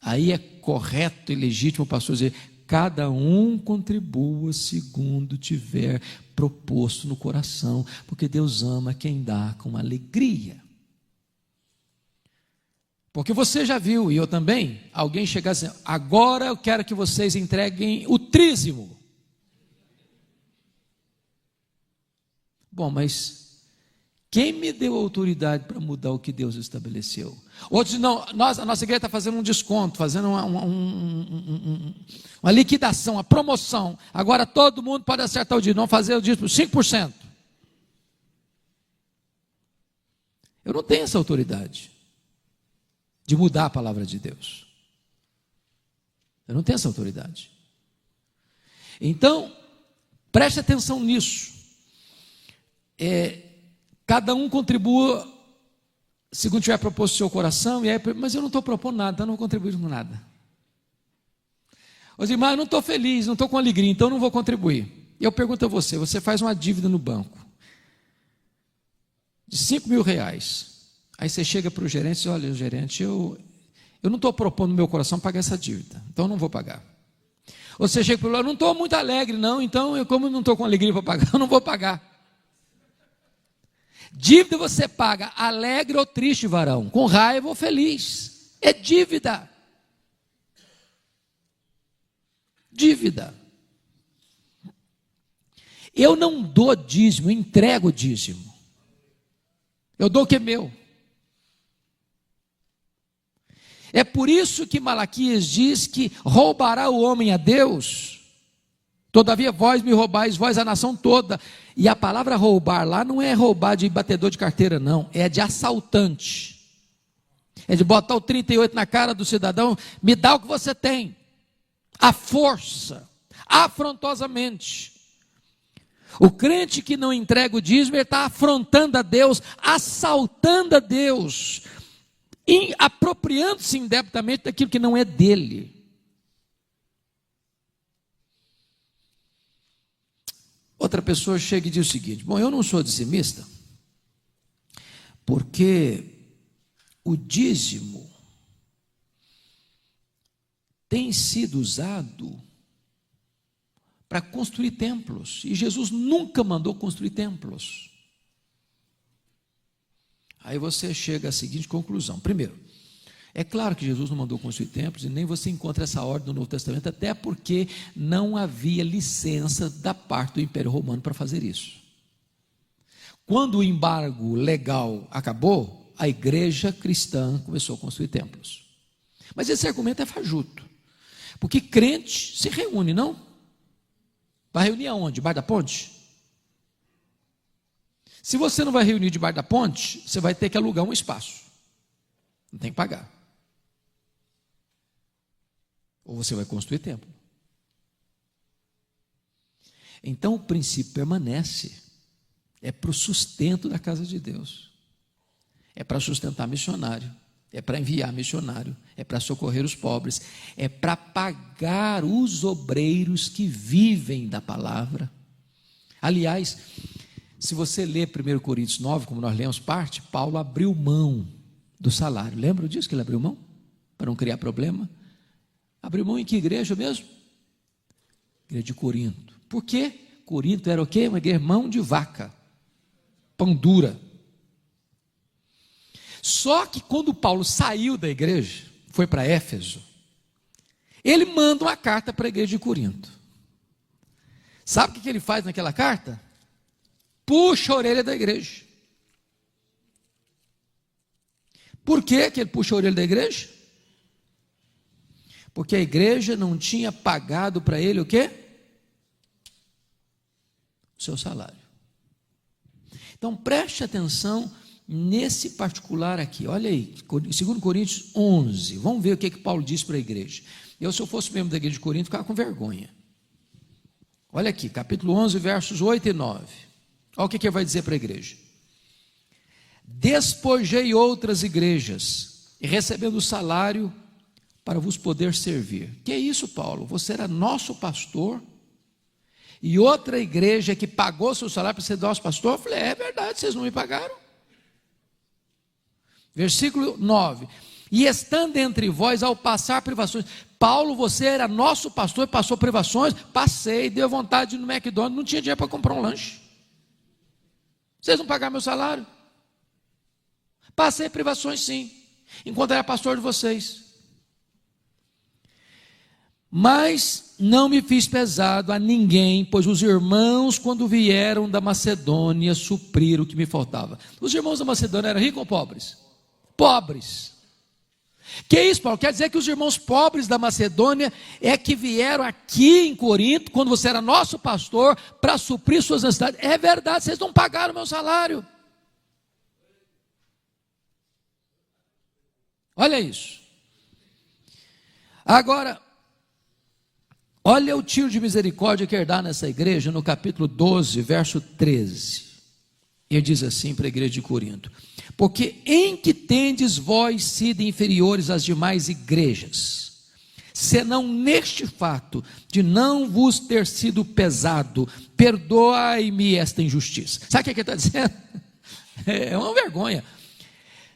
Aí é correto e legítimo o pastor dizer: cada um contribua segundo tiver proposto no coração, porque Deus ama quem dá com alegria. Porque você já viu, e eu também, alguém chegar assim: agora eu quero que vocês entreguem o dízimo. Bom, mas quem me deu autoridade para mudar o que Deus estabeleceu? Outros não, a nossa igreja está fazendo um desconto, fazendo uma liquidação, uma promoção. Agora todo mundo pode acertar o dízimo, não fazer o dízimo 5%. Eu não tenho essa autoridade de mudar a palavra de Deus. Eu não tenho essa autoridade. Então, preste atenção nisso. Cada um contribua segundo tiver proposto o seu coração. Mas eu não estou propondo nada, então eu não vou contribuir com nada. Os irmãos, eu não estou feliz, não estou com alegria, então eu não vou contribuir. E eu pergunto a você: você faz uma dívida no banco de R$5.000. Aí você chega para o gerente e diz: olha, gerente, eu não estou propondo no meu coração pagar essa dívida, então eu não vou pagar. Você chega para o eu não estou muito alegre, não, então eu, como não estou com alegria para pagar, eu não vou pagar. Dívida você paga alegre ou triste, varão, com raiva ou feliz. É dívida. Dívida. Eu não dou dízimo, eu entrego dízimo. Eu dou o que é meu. É por isso que Malaquias diz que roubará o homem a Deus. Todavia vós me roubais, vós a nação toda. E a palavra roubar lá não é roubar de batedor de carteira, não. É de assaltante. É de botar o 38 na cara do cidadão. Me dá o que você tem. À força. Afrontosamente. O crente que não entrega o dízimo, ele está afrontando a Deus, assaltando a Deus, apropriando-se indebitamente daquilo que não é dele. Outra pessoa chega e diz o seguinte: bom, eu não sou dizimista, porque o dízimo tem sido usado para construir templos, e Jesus nunca mandou construir templos. Aí você chega à seguinte conclusão: primeiro, é claro que Jesus não mandou construir templos, e nem você encontra essa ordem no Novo Testamento, até porque não havia licença da parte do Império Romano para fazer isso. Quando o embargo legal acabou, a igreja cristã começou a construir templos. Mas esse argumento é fajuto, porque crente se reúne, não? Vai reunir aonde? Debaixo da ponte? Se você não vai reunir debaixo da ponte, você vai ter que alugar um espaço. Não tem que pagar. Ou você vai construir templo. Então o princípio permanece. É para o sustento da casa de Deus. É para sustentar missionário. É para enviar missionário, é para socorrer os pobres, é para pagar os obreiros que vivem da palavra. Aliás, se você ler 1 Coríntios 9, como nós lemos parte, Paulo abriu mão do salário. Lembra disso que ele abriu mão? Para não criar problema? Abriu mão em que igreja mesmo? Igreja de Corinto. Por quê? Corinto era o quê? Uma igreja mão de vaca, pão dura. Só que quando Paulo saiu da igreja, foi para Éfeso, ele manda uma carta para a igreja de Corinto. Sabe o que ele faz naquela carta? Puxa a orelha da igreja. Por que ele puxa a orelha da igreja? Porque a igreja não tinha pagado para ele o quê? O seu salário. Então preste atenção nesse particular aqui. Olha aí, 2 Coríntios 11. Vamos ver o que Paulo diz para a igreja. Eu, se eu fosse membro da igreja de Corinto, ficava com vergonha. Olha aqui, capítulo 11, versos 8 e 9. Olha o que ele vai dizer para a igreja: despojei outras igrejas, e recebendo o salário para vos poder servir. Que é isso, Paulo? Você era nosso pastor, e outra igreja que pagou seu salário para ser nosso pastor? Eu falei, é verdade, vocês não me pagaram. Versículo 9: e estando entre vós ao passar privações. Paulo, você era nosso pastor e passou privações? Passei, deu vontade de ir no McDonald's, não tinha dinheiro para comprar um lanche. Vocês não pagaram meu salário? Passei privações sim, enquanto era pastor de vocês. Mas não me fiz pesado a ninguém, pois os irmãos, quando vieram da Macedônia, supriram o que me faltava. Os irmãos da Macedônia eram ricos ou pobres? Pobres. Que isso, Paulo? Quer dizer que os irmãos pobres da Macedônia é que vieram aqui em Corinto, quando você era nosso pastor, para suprir suas necessidades? É verdade, vocês não pagaram meu salário. Olha isso. Agora, olha o tiro de misericórdia que ele dá nessa igreja, no capítulo 12, verso 13. Ele diz assim para a igreja de Corinto: porque em que tendes vós sido inferiores às demais igrejas, senão neste fato de não vos ter sido pesado, perdoai-me esta injustiça. Sabe o que ele está dizendo? É uma vergonha.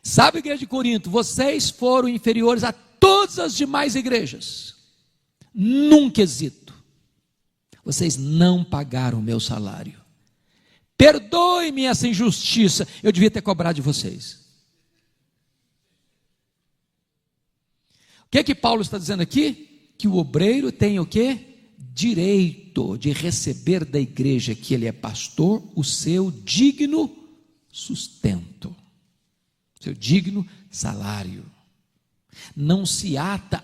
Sabe, igreja de Corinto, vocês foram inferiores a todas as demais igrejas, num quesito: Vocês não pagaram o meu salário. Perdoe-me essa injustiça, eu devia ter cobrado de vocês. O que Paulo está dizendo aqui? Que o obreiro tem o quê? Direito de receber da igreja que ele é pastor o seu digno sustento, seu digno salário. Não se ata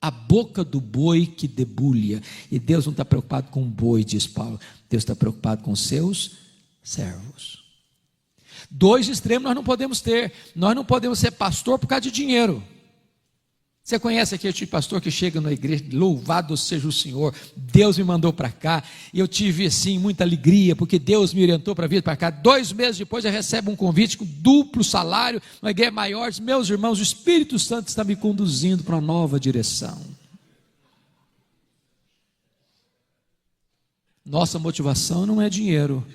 a boca do boi que debulha. E Deus não está preocupado com o boi, diz Paulo. Deus está preocupado com os seus servos. Dois extremos nós não podemos ter. Nós não podemos ser pastor por causa de dinheiro. Você conhece aquele tipo de pastor que chega na igreja, louvado seja o Senhor, Deus me mandou para cá, e eu tive assim muita alegria, porque Deus me orientou para vir para cá. 2 meses depois eu recebo um convite com duplo salário, uma igreja maior. Diz: meus irmãos, o Espírito Santo está me conduzindo para uma nova direção. Nossa motivação não é dinheiro,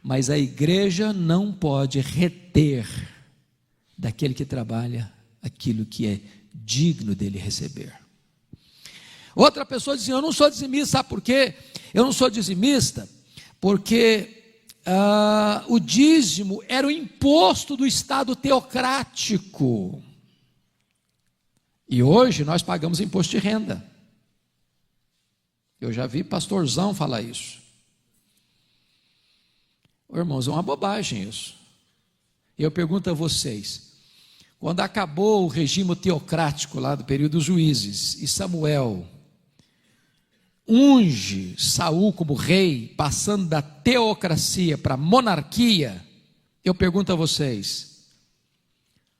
mas a igreja não pode reter daquele que trabalha aquilo que é digno dele receber. Outra pessoa dizia: eu não sou dizimista. Sabe por quê? Eu não sou dizimista porque o dízimo era o imposto do Estado teocrático, e hoje nós pagamos imposto de renda. Eu já vi pastorzão falar isso. Irmãos, é uma bobagem isso. Eu pergunto a vocês: quando acabou o regime teocrático lá do período dos juízes, e Samuel unge Saul como rei, passando da teocracia para a monarquia, eu pergunto a vocês: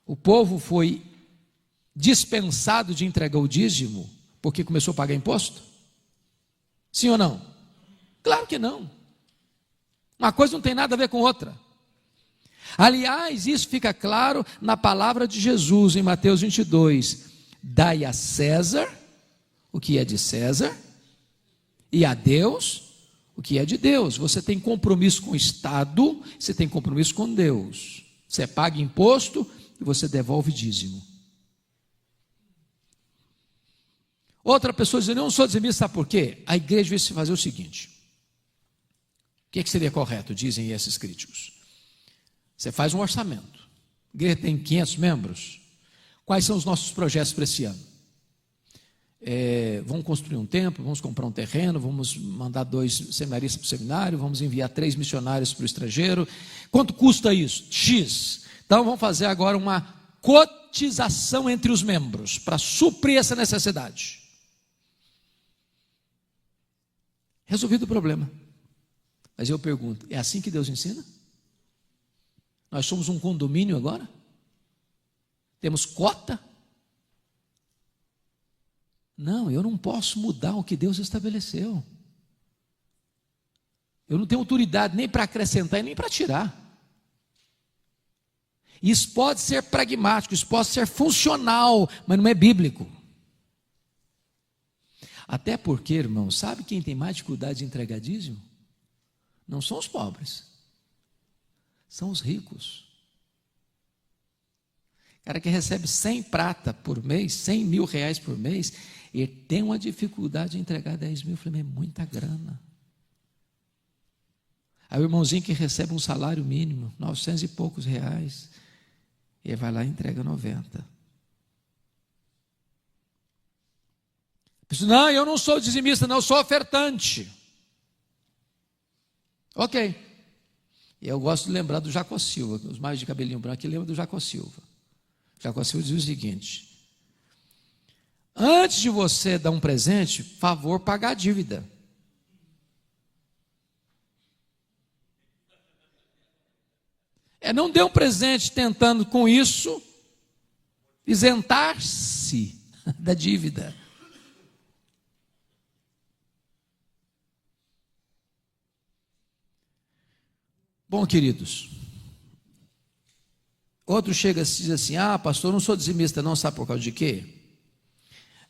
o povo foi dispensado de entregar o dízimo porque começou a pagar imposto? Sim ou não? Claro que não. Uma coisa não tem nada a ver com outra. Aliás, isso fica claro na palavra de Jesus em Mateus 22: dai a César o que é de César, e a Deus o que é de Deus. Você tem compromisso com o Estado, você tem compromisso com Deus. Você paga imposto e você devolve dízimo. Outra pessoa diz: eu não sou dizimista. Sabe por quê? A igreja vai se fazer o seguinte: o que seria correto, dizem esses críticos? Você faz um orçamento. A igreja tem 500 membros. Quais são os nossos projetos para esse ano? Vamos construir um templo, vamos comprar um terreno, vamos mandar 2 seminaristas para o seminário, vamos enviar 3 missionários para o estrangeiro. Quanto custa isso? X. Então vamos fazer agora uma cotização entre os membros para suprir essa necessidade. Resolvido o problema. Mas eu pergunto: é assim que Deus ensina? Nós somos um condomínio agora? Temos cota? Não, eu não posso mudar o que Deus estabeleceu. Eu não tenho autoridade nem para acrescentar e nem para tirar. Isso pode ser pragmático, isso pode ser funcional, mas não é bíblico. Até porque, irmão, sabe quem tem mais dificuldade de entregar dízimo? Não são os pobres, são os ricos. O cara que recebe 100 prata por mês, 100 mil reais por mês, ele tem uma dificuldade de entregar 10 mil. Eu falei: mas é muita grana. Aí o irmãozinho que recebe um salário mínimo, 900 e poucos reais, ele vai lá e entrega 90. Não, eu não sou dizimista, não, eu sou ofertante. Ok. E eu gosto de lembrar do Jacó Silva, os mais de cabelinho branco que lembram do Jacó Silva. Jacó Silva diz o seguinte: antes de você dar um presente, favor pagar a dívida. Não dê um presente tentando com isso isentar-se da dívida. Bom, queridos, outro chega e diz assim: ah, pastor, eu não sou dizimista não. Sabe por causa de quê?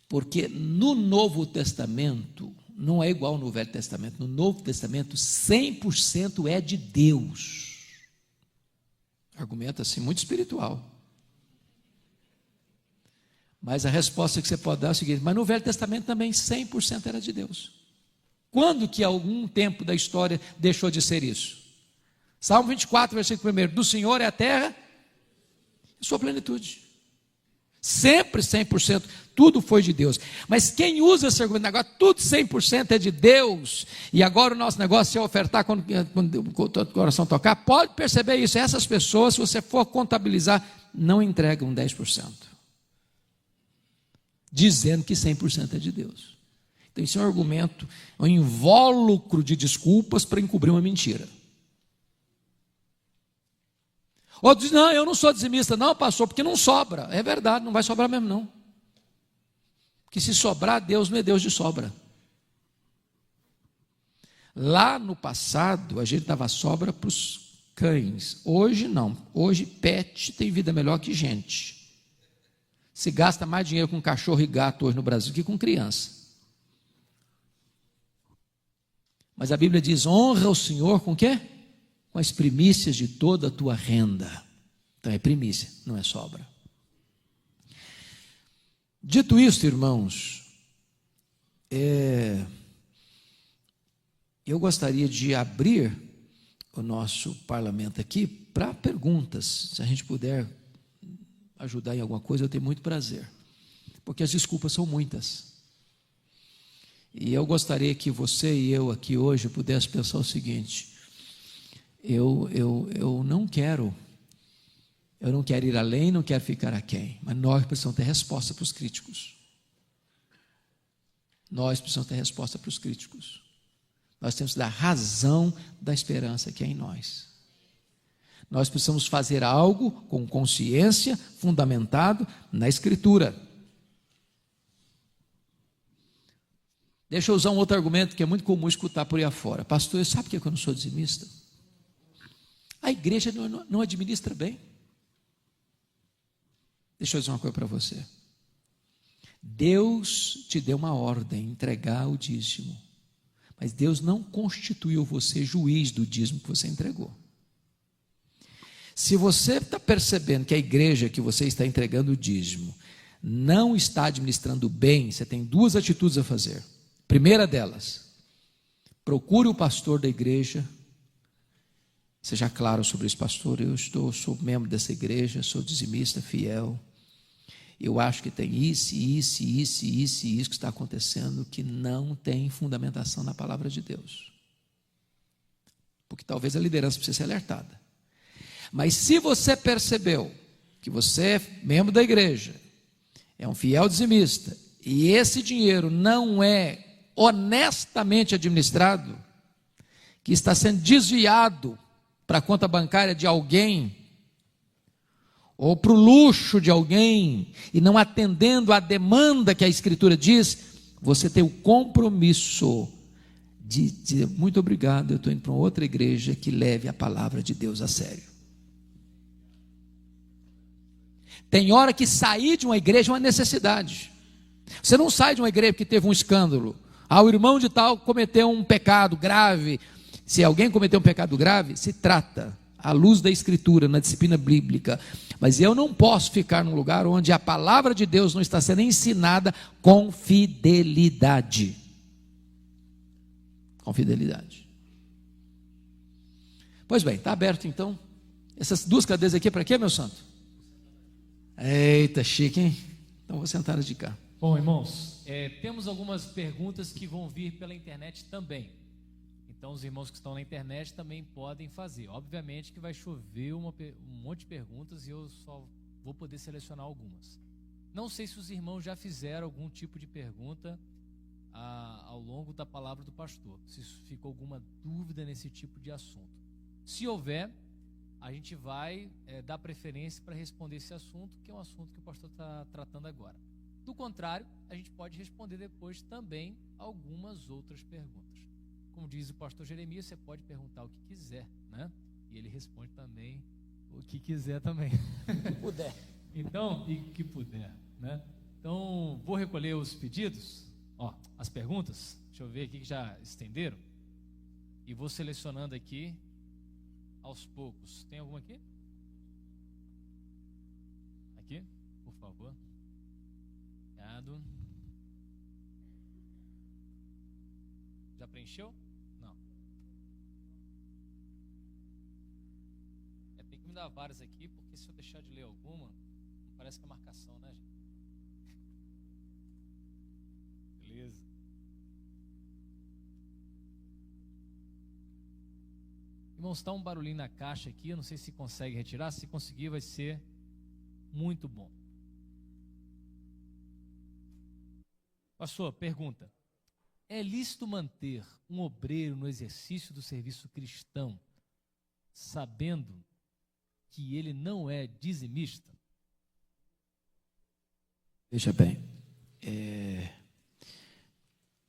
Porque no Novo Testamento, não é igual no Velho Testamento. No Novo Testamento, 100% é de Deus. Argumento assim, muito espiritual. Mas a resposta que você pode dar é o seguinte: mas no Velho Testamento também 100% era de Deus. Quando que algum tempo da história deixou de ser isso? Salmo 24, versículo 1, do Senhor é a terra e sua plenitude. Sempre 100%, tudo foi de Deus. Mas quem usa esse argumento, agora tudo 100% é de Deus, e agora o nosso negócio é ofertar quando o coração tocar, pode perceber isso. Essas pessoas, se você for contabilizar, não entregam 10%, dizendo que 100% é de Deus. Então isso é um argumento, um invólucro de desculpas para encobrir uma mentira. Outro diz, não, eu não sou dizimista, não, pastor, porque não sobra. É verdade, não vai sobrar mesmo não. Porque se sobrar, Deus não é Deus de sobra. Lá no passado, a gente dava sobra para os cães. Hoje não. Hoje pet tem vida melhor que gente. Se gasta mais dinheiro com cachorro e gato hoje no Brasil que com criança. Mas a Bíblia diz, honra o Senhor com o quê? Com as primícias de toda a tua renda. Então é primícia, não é sobra. Dito isto, irmãos, eu gostaria de abrir o nosso parlamento aqui para perguntas. Se a gente puder ajudar em alguma coisa, eu tenho muito prazer, porque as desculpas são muitas. E eu gostaria que você e eu aqui hoje pudesse pensar o seguinte: eu não quero ir além, não quero ficar aquém, mas nós precisamos ter resposta para os críticos. Nós precisamos ter resposta para os críticos. Nós temos que dar razão da esperança que é em nós. Nós precisamos fazer algo com consciência, fundamentado na Escritura. Deixa eu usar um outro argumento que é muito comum escutar por aí afora. Pastor, sabe por que eu não sou dizimista? A igreja não administra bem. Deixa eu dizer uma coisa para você. Deus te deu uma ordem, entregar o dízimo. Mas Deus não constituiu você juiz do dízimo que você entregou. Se você está percebendo que a igreja que você está entregando o dízimo não está administrando bem, você tem duas atitudes a fazer. Primeira delas, procure o pastor da igreja. Seja claro sobre isso, pastor, sou membro dessa igreja, sou dizimista fiel. Eu acho que tem isso que está acontecendo que não tem fundamentação na palavra de Deus. Porque talvez a liderança precise ser alertada. Mas se você percebeu que você é membro da igreja, é um fiel dizimista, e esse dinheiro não é honestamente administrado, que está sendo desviado para a conta bancária de alguém, ou para o luxo de alguém, e não atendendo à demanda que a Escritura diz, você tem o compromisso de dizer, muito obrigado, eu estou indo para uma outra igreja que leve a palavra de Deus a sério. Tem hora que sair de uma igreja é uma necessidade. Você não sai de uma igreja porque teve um escândalo. O irmão de tal cometeu um pecado grave. Se alguém cometeu um pecado grave, se trata à luz da Escritura, na disciplina bíblica. Mas eu não posso ficar num lugar onde a palavra de Deus não está sendo ensinada com fidelidade. Com fidelidade. Pois bem, está aberto então. Essas duas cadeiras aqui para quê, meu santo? Eita, chique, hein? Então vou sentar de cá. Bom, irmãos, temos algumas perguntas que vão vir pela internet também. Então os irmãos que estão na internet também podem fazer. Obviamente que vai chover um monte de perguntas e eu só vou poder selecionar algumas. Não sei se os irmãos já fizeram algum tipo de pergunta ao longo da palavra do pastor. Se ficou alguma dúvida nesse tipo de assunto. Se houver, a gente vai dar preferência para responder esse assunto, que é um assunto que o pastor está tratando agora. Do contrário, a gente pode responder depois também algumas outras perguntas. Como diz o pastor Jeremias, você pode perguntar o que quiser, né? E ele responde também o que quiser também. Que puder. Então, e que puder, né? Então, vou recolher os pedidos, as perguntas. Deixa eu ver aqui que já estenderam. E vou selecionando aqui aos poucos. Tem alguma aqui? Aqui, por favor. Obrigado. Já preencheu? Não. Tem que me dar várias aqui, porque se eu deixar de ler alguma, parece que é marcação, né, gente? Beleza. Irmãos, está um barulhinho na caixa aqui, eu não sei se consegue retirar. Se conseguir, vai ser muito bom. Pastor, pergunta: é lícito manter um obreiro no exercício do serviço cristão, sabendo que ele não é dizimista? Veja bem,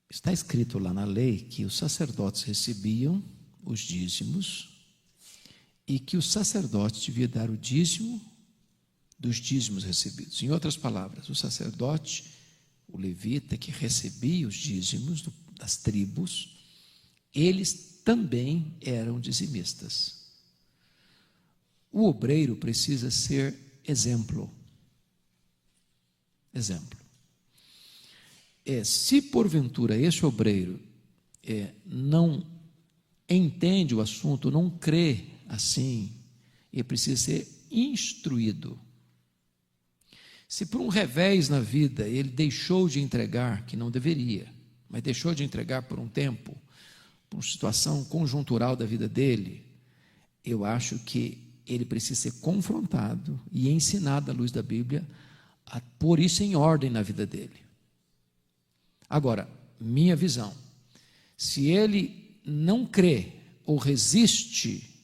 está escrito lá na lei que os sacerdotes recebiam os dízimos e que o sacerdote devia dar o dízimo dos dízimos recebidos. Em outras palavras, o sacerdote, o levita que recebia os dízimos das tribos, eles também eram dizimistas. O obreiro precisa ser exemplo. Se porventura esse obreiro não entende o assunto, não crê assim, ele precisa ser instruído. Se por um revés na vida ele deixou de entregar, que não deveria, mas deixou de entregar por um tempo, por uma situação conjuntural da vida dele, eu acho que ele precisa ser confrontado e ensinado à luz da Bíblia a pôr isso em ordem na vida dele. Agora, minha visão, se ele não crê ou resiste,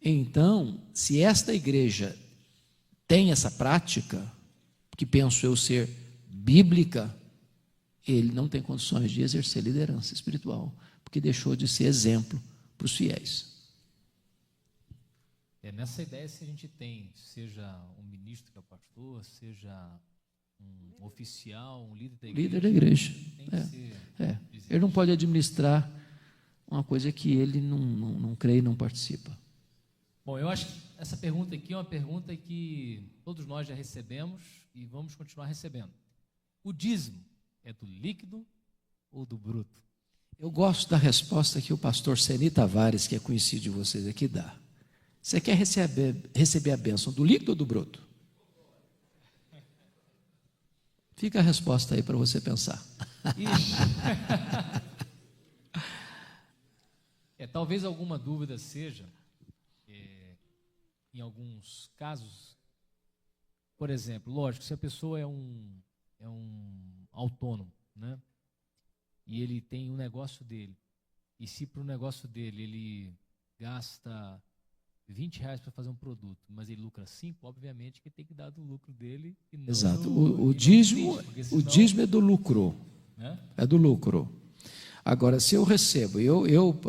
então, se esta igreja tem essa prática, que penso eu ser bíblica, ele não tem condições de exercer liderança espiritual, porque deixou de ser exemplo para os fiéis. Nessa ideia, se a gente tem, seja um ministro que é o pastor, seja um oficial, um líder da igreja, tem que ser ele não pode administrar uma coisa que ele não crê e não participa. Bom, eu acho que essa pergunta aqui é uma pergunta que todos nós já recebemos e vamos continuar recebendo. O dízimo é do líquido ou do bruto? Eu gosto da resposta que o pastor Seni Tavares, que é conhecido de vocês aqui, dá. Você quer receber a bênção do líquido ou do bruto? Fica a resposta aí para você pensar. Talvez alguma dúvida seja, em alguns casos, por exemplo, lógico, se a pessoa é um autônomo, né? E ele tem um negócio dele, e se para o negócio dele ele gasta R$20 para fazer um produto, mas ele lucra 5, obviamente que tem que dar do lucro dele. E não exato. O dízimo é do lucro. Né? É do lucro. Agora, se eu recebo,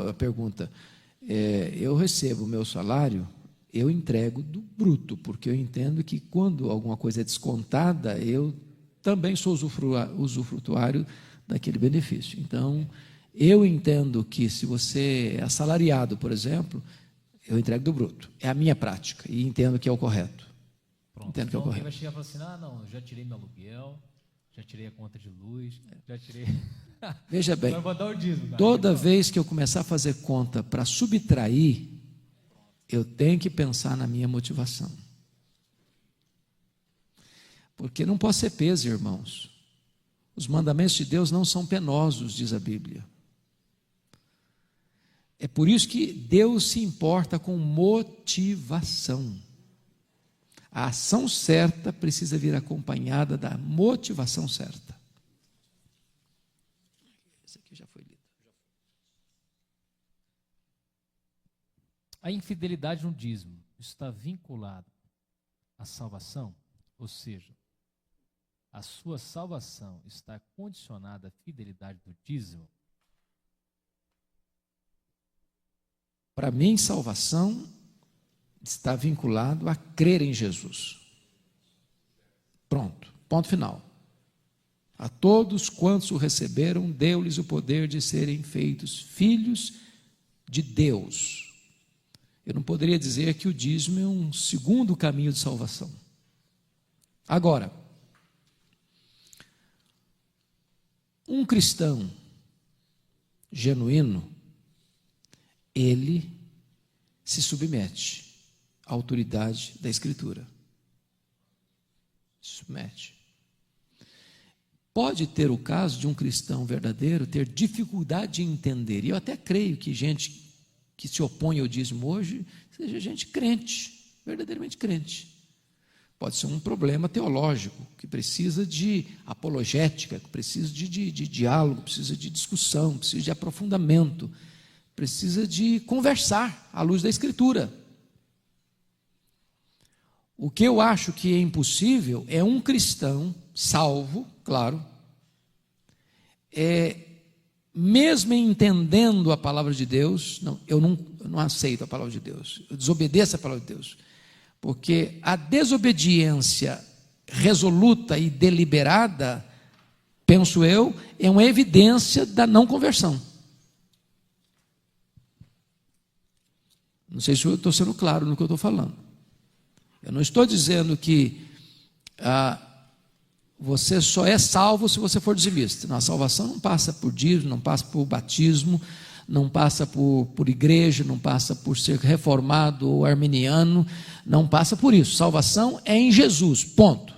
a pergunta, eu recebo o meu salário, eu entrego do bruto, porque eu entendo que quando alguma coisa é descontada, eu também sou usufrutuário daquele benefício. Então, eu entendo que se você é assalariado, por exemplo, eu entrego do bruto. É a minha prática e entendo que é o correto. Pronto. Entendo que é o correto. Alguém vai chegar e falar assim: não, eu já tirei meu aluguel, já tirei a conta de luz, já tirei... Veja bem, vai botar o dízimo, toda vez que eu começar a fazer conta para subtrair, eu tenho que pensar na minha motivação. Porque não pode ser peso, irmãos. Os mandamentos de Deus não são penosos, diz a Bíblia. É por isso que Deus se importa com motivação. A ação certa precisa vir acompanhada da motivação certa. Esse aqui já foi lido. A infidelidade no dízimo está vinculada à salvação? Ou seja, a sua salvação está condicionada à fidelidade do dízimo? Para mim, salvação está vinculado a crer em Jesus. Pronto, ponto final. A todos quantos o receberam, deu-lhes o poder de serem feitos filhos de Deus. Eu não poderia dizer que o dízimo é um segundo caminho de salvação. Agora, um cristão genuíno, ele se submete à autoridade da Escritura. Se submete. Pode ter o caso de um cristão verdadeiro ter dificuldade de entender, e eu até creio que gente que se opõe ao dízimo hoje seja gente crente, verdadeiramente crente. Pode ser um problema teológico, que precisa de apologética, que precisa de diálogo, precisa de discussão, precisa de aprofundamento, precisa de conversar à luz da Escritura. O que eu acho que é impossível é um cristão salvo, claro, mesmo entendendo a palavra de Deus, eu não aceito a palavra de Deus, eu desobedeço a palavra de Deus, porque a desobediência resoluta e deliberada, penso eu, é uma evidência da não conversão. Não sei se eu estou sendo claro no que eu estou falando. Eu não estou dizendo que você só é salvo se você for dizimista. Não, a salvação não passa por dízimo, não passa por batismo, não passa por igreja, não passa por ser reformado ou arminiano, não passa por isso. Salvação é em Jesus, ponto.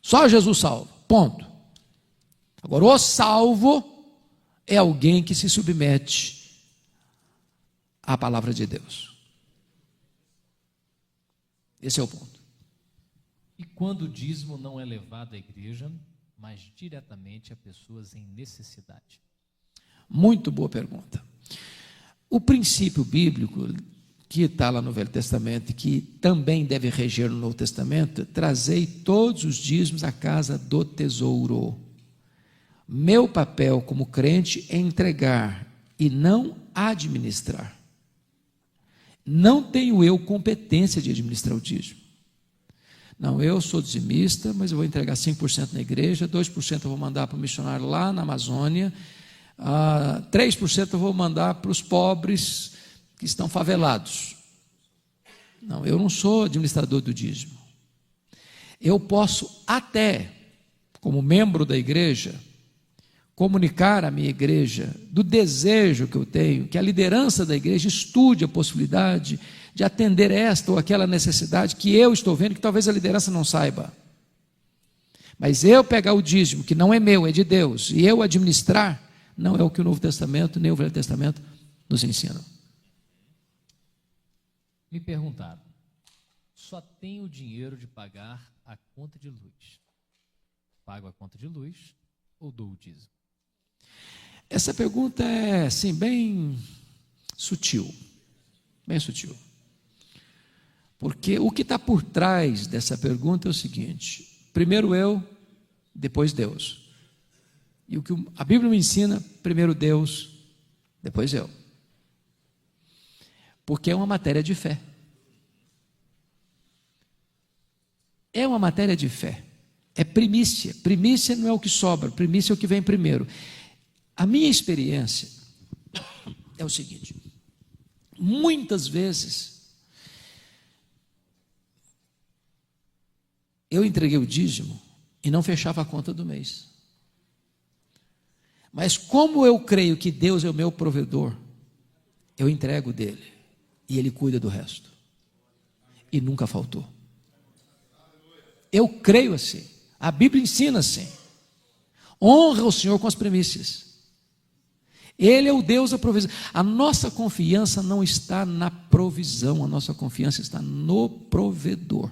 Só Jesus salva, ponto. Agora, o salvo é alguém que se submete à palavra de Deus. Esse é o ponto. E quando o dízimo não é levado à igreja, mas diretamente a pessoas em necessidade? Muito boa pergunta. O princípio bíblico que está lá no Velho Testamento e que também deve reger no Novo Testamento: trazei todos os dízimos à casa do tesouro. Meu papel como crente é entregar e não administrar. Não tenho eu competência de administrar o dízimo. Não, eu sou dizimista, mas eu vou entregar 5% na igreja, 2% eu vou mandar para o missionário lá na Amazônia, 3% eu vou mandar para os pobres que estão favelados. Não, eu não sou administrador do dízimo. Eu posso até, como membro da igreja, comunicar à minha igreja do desejo que eu tenho, que a liderança da igreja estude a possibilidade de atender esta ou aquela necessidade que eu estou vendo, que talvez a liderança não saiba. Mas eu pegar o dízimo, que não é meu, é de Deus, e eu administrar, não é o que o Novo Testamento nem o Velho Testamento nos ensinam. Me perguntaram: só tenho o dinheiro de pagar a conta de luz. Pago a conta de luz ou dou o dízimo? Essa pergunta é, assim, bem sutil. Bem sutil. Porque o que está por trás dessa pergunta é o seguinte: primeiro eu, depois Deus. E o que a Bíblia me ensina: primeiro Deus, depois eu. Porque é uma matéria de fé. É uma matéria de fé. É primícia. Primícia não é o que sobra, primícia é o que vem primeiro. A minha experiência é o seguinte: muitas vezes eu entreguei o dízimo e não fechava a conta do mês. Mas como eu creio que Deus é o meu provedor, eu entrego dele e ele cuida do resto. E nunca faltou. Eu creio assim. A Bíblia ensina assim. Honra o Senhor com as primícias. Ele é o Deus da provisão. A nossa confiança não está na provisão, a nossa confiança está no provedor.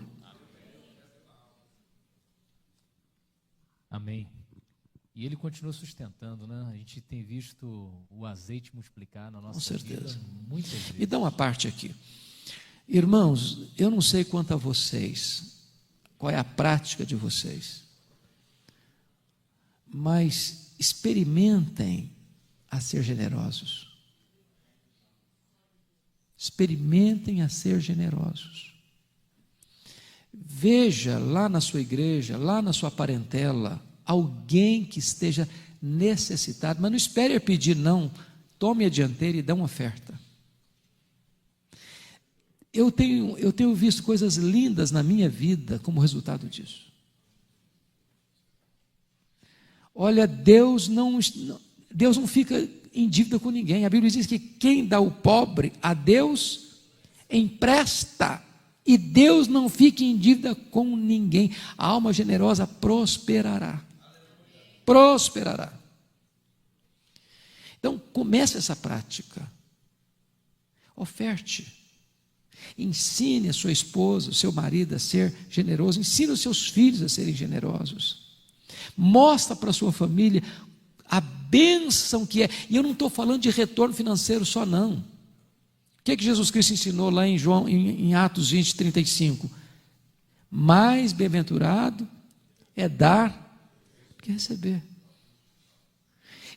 Amém. E ele continua sustentando, né? A gente tem visto o azeite multiplicar na nossa vida muitas vezes. Me dá uma parte aqui. Irmãos, eu não sei quanto a vocês, qual é a prática de vocês, mas experimentem a ser generosos. Experimentem a ser generosos. Veja lá na sua igreja, lá na sua parentela, alguém que esteja necessitado, mas não espere pedir, não. Tome a dianteira e dê uma oferta. Eu tenho visto coisas lindas na minha vida como resultado disso. Olha, Deus Deus não fica em dívida com ninguém. A Bíblia diz que quem dá o pobre a Deus empresta. E Deus não fica em dívida com ninguém. A alma generosa prosperará. Prosperará. Então, comece essa prática. Oferte. Ensine a sua esposa, o seu marido a ser generoso. Ensine os seus filhos a serem generosos. Mostra para a sua família a bênção que é. E eu não estou falando de retorno financeiro só, não. O que Jesus Cristo ensinou lá em Atos 20, 35? Mais bem-aventurado é dar do que receber.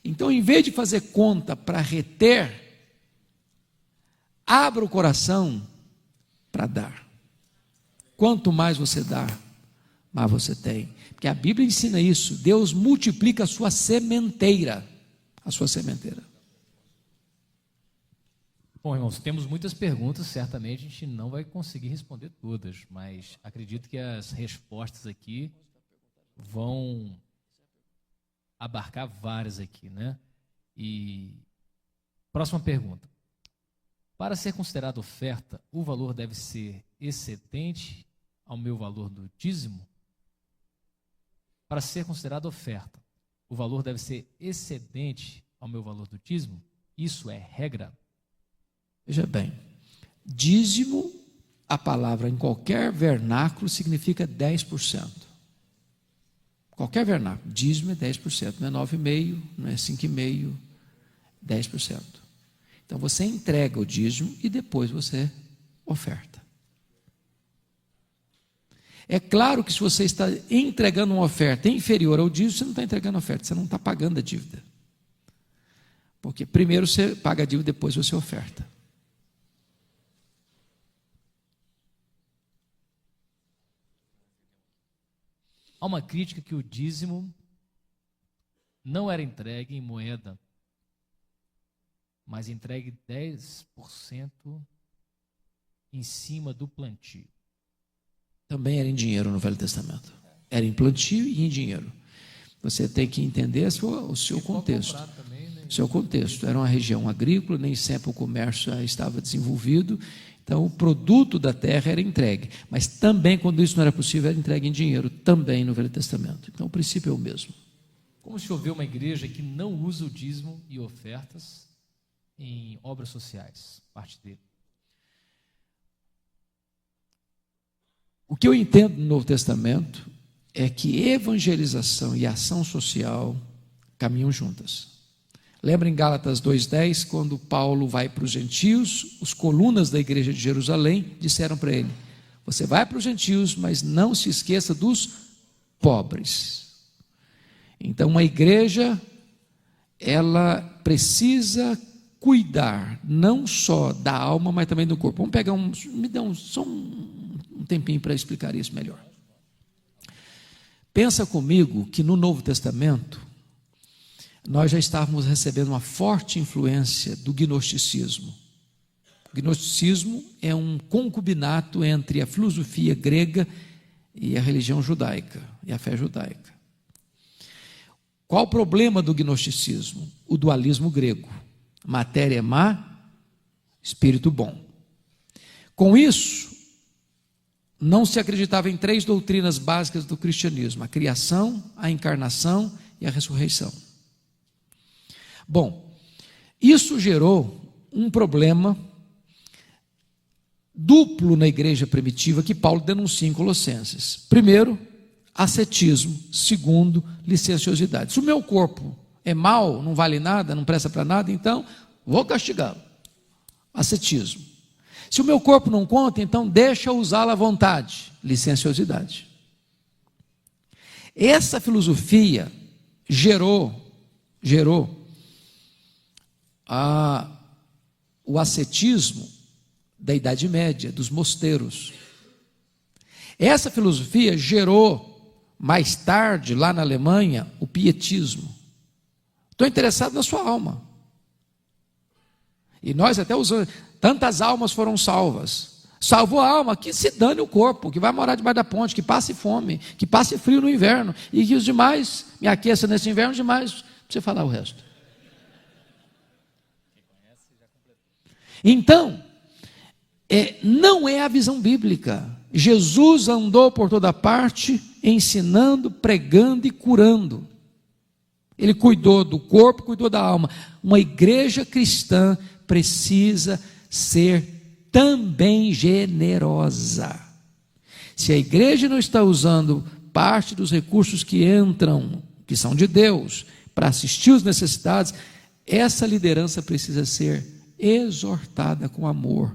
Então, em vez de fazer conta para reter, abra o coração para dar. Quanto mais você dá, mais você tem. Porque a Bíblia ensina isso. Deus multiplica a sua sementeira. A sua sementeira. Bom, irmãos, temos muitas perguntas, certamente a gente não vai conseguir responder todas, mas acredito que as respostas aqui vão abarcar várias aqui, né? E próxima pergunta. Para ser considerado oferta, o valor deve ser excedente ao meu valor do dízimo? Para ser considerado oferta, o valor deve ser excedente ao meu valor do dízimo? Isso é regra? Veja bem, dízimo, a palavra em qualquer vernáculo significa 10%. Qualquer vernáculo, dízimo é 10%, não é 9,5%, não é 5,5%, 10%. Então você entrega o dízimo e depois você oferta. É claro que se você está entregando uma oferta inferior ao dízimo, você não está entregando a oferta, você não está pagando a dívida. Porque primeiro você paga a dívida, depois você oferta. Há uma crítica que o dízimo não era entregue em moeda, mas entregue 10% em cima do plantio. Também era em dinheiro no Velho Testamento. Era em plantio e em dinheiro. Você tem que entender o seu contexto. O seu contexto. Era uma região agrícola, nem sempre o comércio estava desenvolvido. Então, o produto da terra era entregue. Mas também, quando isso não era possível, era entregue em dinheiro, também no Velho Testamento. Então, o princípio é o mesmo. Como se houver uma igreja que não usa o dízimo e ofertas em obras sociais? Parte dele. O que eu entendo no Novo Testamento é que evangelização e ação social caminham juntas. Lembra em Gálatas 2,10, quando Paulo vai para os gentios, os colunas da igreja de Jerusalém disseram para ele: você vai para os gentios, mas não se esqueça dos pobres. Então, uma igreja, ela precisa cuidar não só da alma, mas também do corpo. Vamos pegar me dá só um tempinho para explicar isso melhor. Pensa comigo que no Novo Testamento nós já estávamos recebendo uma forte influência do gnosticismo. O gnosticismo é um concubinato entre a filosofia grega e a religião judaica, e a fé judaica. Qual o problema do gnosticismo? O dualismo grego. Matéria é má, espírito bom. Com isso, não se acreditava em 3 doutrinas básicas do cristianismo: a criação, a encarnação e a ressurreição. Bom, isso gerou um problema duplo na igreja primitiva que Paulo denuncia em Colossenses. Primeiro, ascetismo. Segundo, licenciosidade. Se o meu corpo é mau, não vale nada, não presta para nada, então vou castigá-lo. Ascetismo. Se o meu corpo não conta, então deixa eu usá-lo à vontade. Licenciosidade. Essa filosofia gerou o ascetismo da Idade Média, dos mosteiros. Essa filosofia gerou, mais tarde, lá na Alemanha, o pietismo. Estou interessado na sua alma. E nós até usamos, tantas almas foram salvas. Salvou a alma, que se dane o corpo, que vai morar debaixo da ponte, que passe fome, que passe frio no inverno, e que os demais me aqueçam nesse inverno, os demais, não precisa falar o resto. Então, não é a visão bíblica. Jesus andou por toda parte, ensinando, pregando e curando. Ele cuidou do corpo, cuidou da alma. Uma igreja cristã precisa ser também generosa. Se a igreja não está usando parte dos recursos que entram, que são de Deus, para assistir os necessitados, essa liderança precisa ser exortada com amor,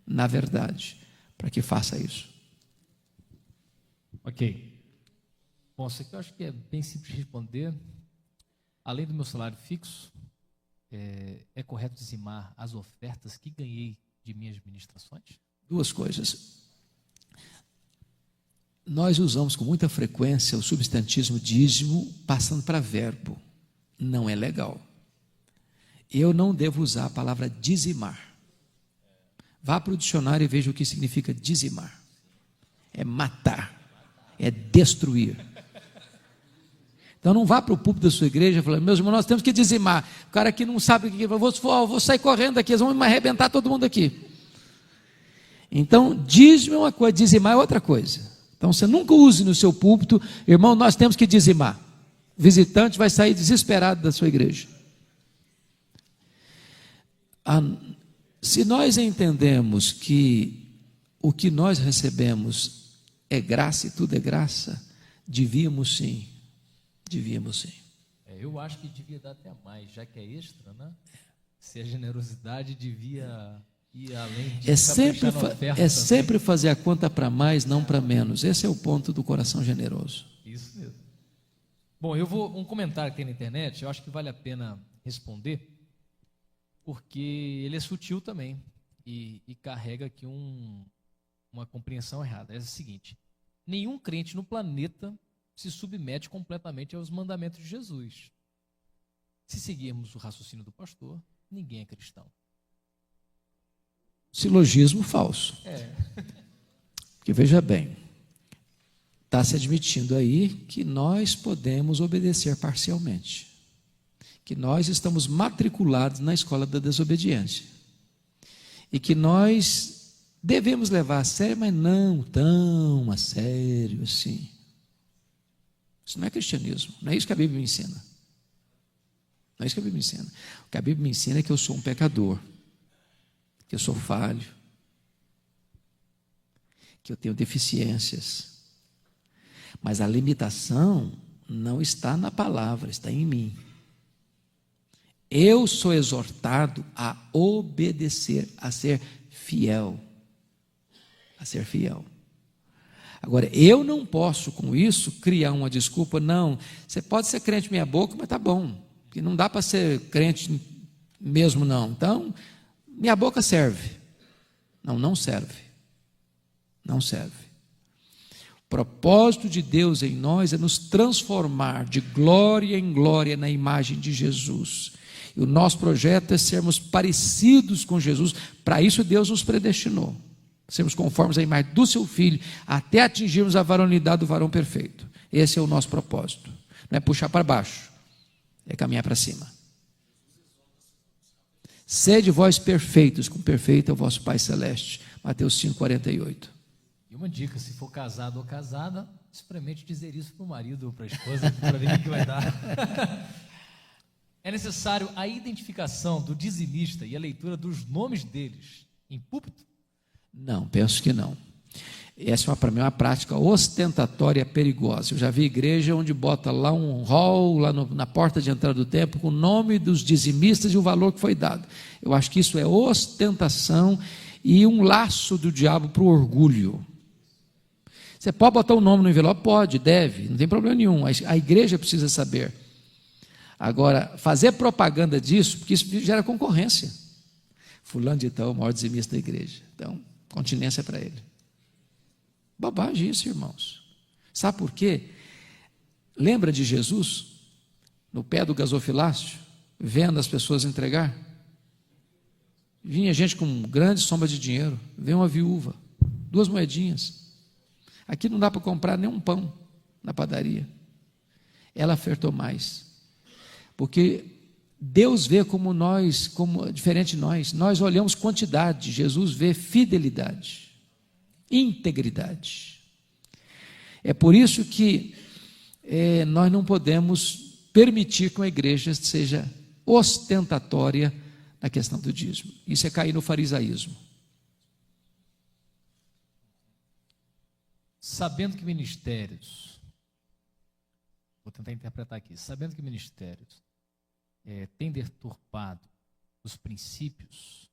na verdade, para que faça isso. Ok. Bom, isso aqui eu acho que é bem simples de responder. Além do meu salário fixo, é correto dizimar as ofertas que ganhei de minhas ministrações? Duas coisas. Nós usamos com muita frequência o substantivo dízimo passando para verbo. Não é legal. Eu não devo usar a palavra dizimar. Vá para o dicionário e veja o que significa dizimar. É matar, é destruir. Então não vá para o púlpito da sua igreja falando, meus irmãos, nós temos que dizimar. O cara que não sabe o que é, vou sair correndo aqui, eles vão me arrebentar todo mundo aqui. Então, dízimo é uma coisa, dizimar é outra coisa. Então você nunca use no seu púlpito, irmão, nós temos que dizimar. O visitante vai sair desesperado da sua igreja. Se nós entendemos que o que nós recebemos é graça e tudo é graça, devíamos sim. Eu acho que devia dar até mais, já que é extra, né? Se a generosidade devia ir além de sempre fazer a conta para mais, não para menos. Esse é o ponto do coração generoso. Isso mesmo. Bom, um comentário que tem na internet, eu acho que vale a pena responder, porque ele é sutil também e carrega aqui uma compreensão errada. É o seguinte: nenhum crente no planeta se submete completamente aos mandamentos de Jesus. Se seguirmos o raciocínio do pastor, ninguém é cristão. Silogismo falso. Porque veja bem, está se admitindo aí que nós podemos obedecer parcialmente, que nós estamos matriculados na escola da desobediência e que nós devemos levar a sério, mas não tão a sério assim. Isso não é cristianismo, não é isso que a Bíblia me ensina. Não é isso que a Bíblia me ensina. O que a Bíblia me ensina é que eu sou um pecador, que eu sou falho, que eu tenho deficiências. Mas a limitação não está na palavra, está em mim. Eu sou exortado a obedecer, a ser fiel. A ser fiel. Agora, eu não posso com isso criar uma desculpa, não. Você pode ser crente meia boca, mas tá bom. Porque não dá para ser crente mesmo, não. Então, minha boca serve. Não serve. Não serve. O propósito de Deus em nós é nos transformar de glória em glória na imagem de Jesus. E o nosso projeto é sermos parecidos com Jesus. Para isso Deus nos predestinou. Sermos conformes à imagem do seu Filho, até atingirmos a varonilidade do varão perfeito. Esse é o nosso propósito. Não é puxar para baixo, é caminhar para cima. Sede vós perfeitos, como perfeito é o vosso Pai Celeste. Mateus 5,48. E uma dica, se for casado ou casada, experimente dizer isso para o marido ou para a esposa, para ver o que vai dar. É necessário a identificação do dizimista e a leitura dos nomes deles em púlpito? Não, penso que não. Essa para mim é uma prática ostentatória perigosa. Eu já vi igreja onde bota lá um hall, lá na porta de entrada do templo, com o nome dos dizimistas e o valor que foi dado. Eu acho que isso é ostentação e um laço do diabo para o orgulho. Você pode botar o nome no envelope? Pode, deve, não tem problema nenhum. A igreja precisa saber. Agora, fazer propaganda disso, porque isso gera concorrência. Fulano de tal, o maior dizimista da igreja. Então, continência para ele. Bobagem isso, irmãos. Sabe por quê? Lembra de Jesus, no pé do gasofilácio, vendo as pessoas entregar? Vinha gente com grande soma de dinheiro, veio uma viúva, 2 moedinhas. Aqui não dá para comprar nem um pão na padaria. Ela ofertou mais, porque Deus vê como nós, como diferente de nós. Nós olhamos quantidade, Jesus vê fidelidade, integridade. É por isso que nós não podemos permitir que uma igreja seja ostentatória na questão do dízimo. Isso é cair no farisaísmo. Sabendo que ministérios, vou tentar interpretar aqui, sabendo que ministérios têm deturpado os princípios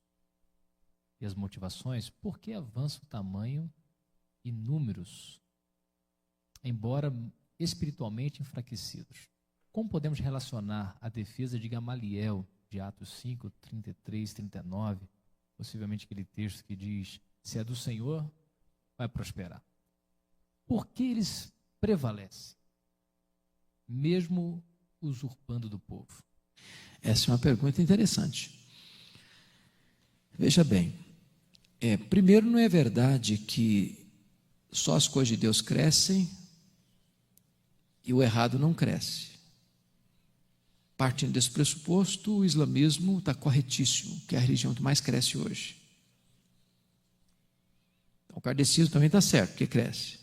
e as motivações, por que avança o tamanho e números, embora espiritualmente enfraquecidos? Como podemos relacionar a defesa de Gamaliel, de Atos 5, 33, 39, possivelmente aquele texto que diz, se é do Senhor, vai prosperar? Por que eles prevalecem, mesmo usurpando do povo? Essa é uma pergunta interessante. Veja bem, primeiro, não é verdade que só as coisas de Deus crescem e o errado não cresce. Partindo desse pressuposto, o islamismo está corretíssimo, que é a religião que mais cresce hoje. Então, o kardecismo também está certo, porque cresce.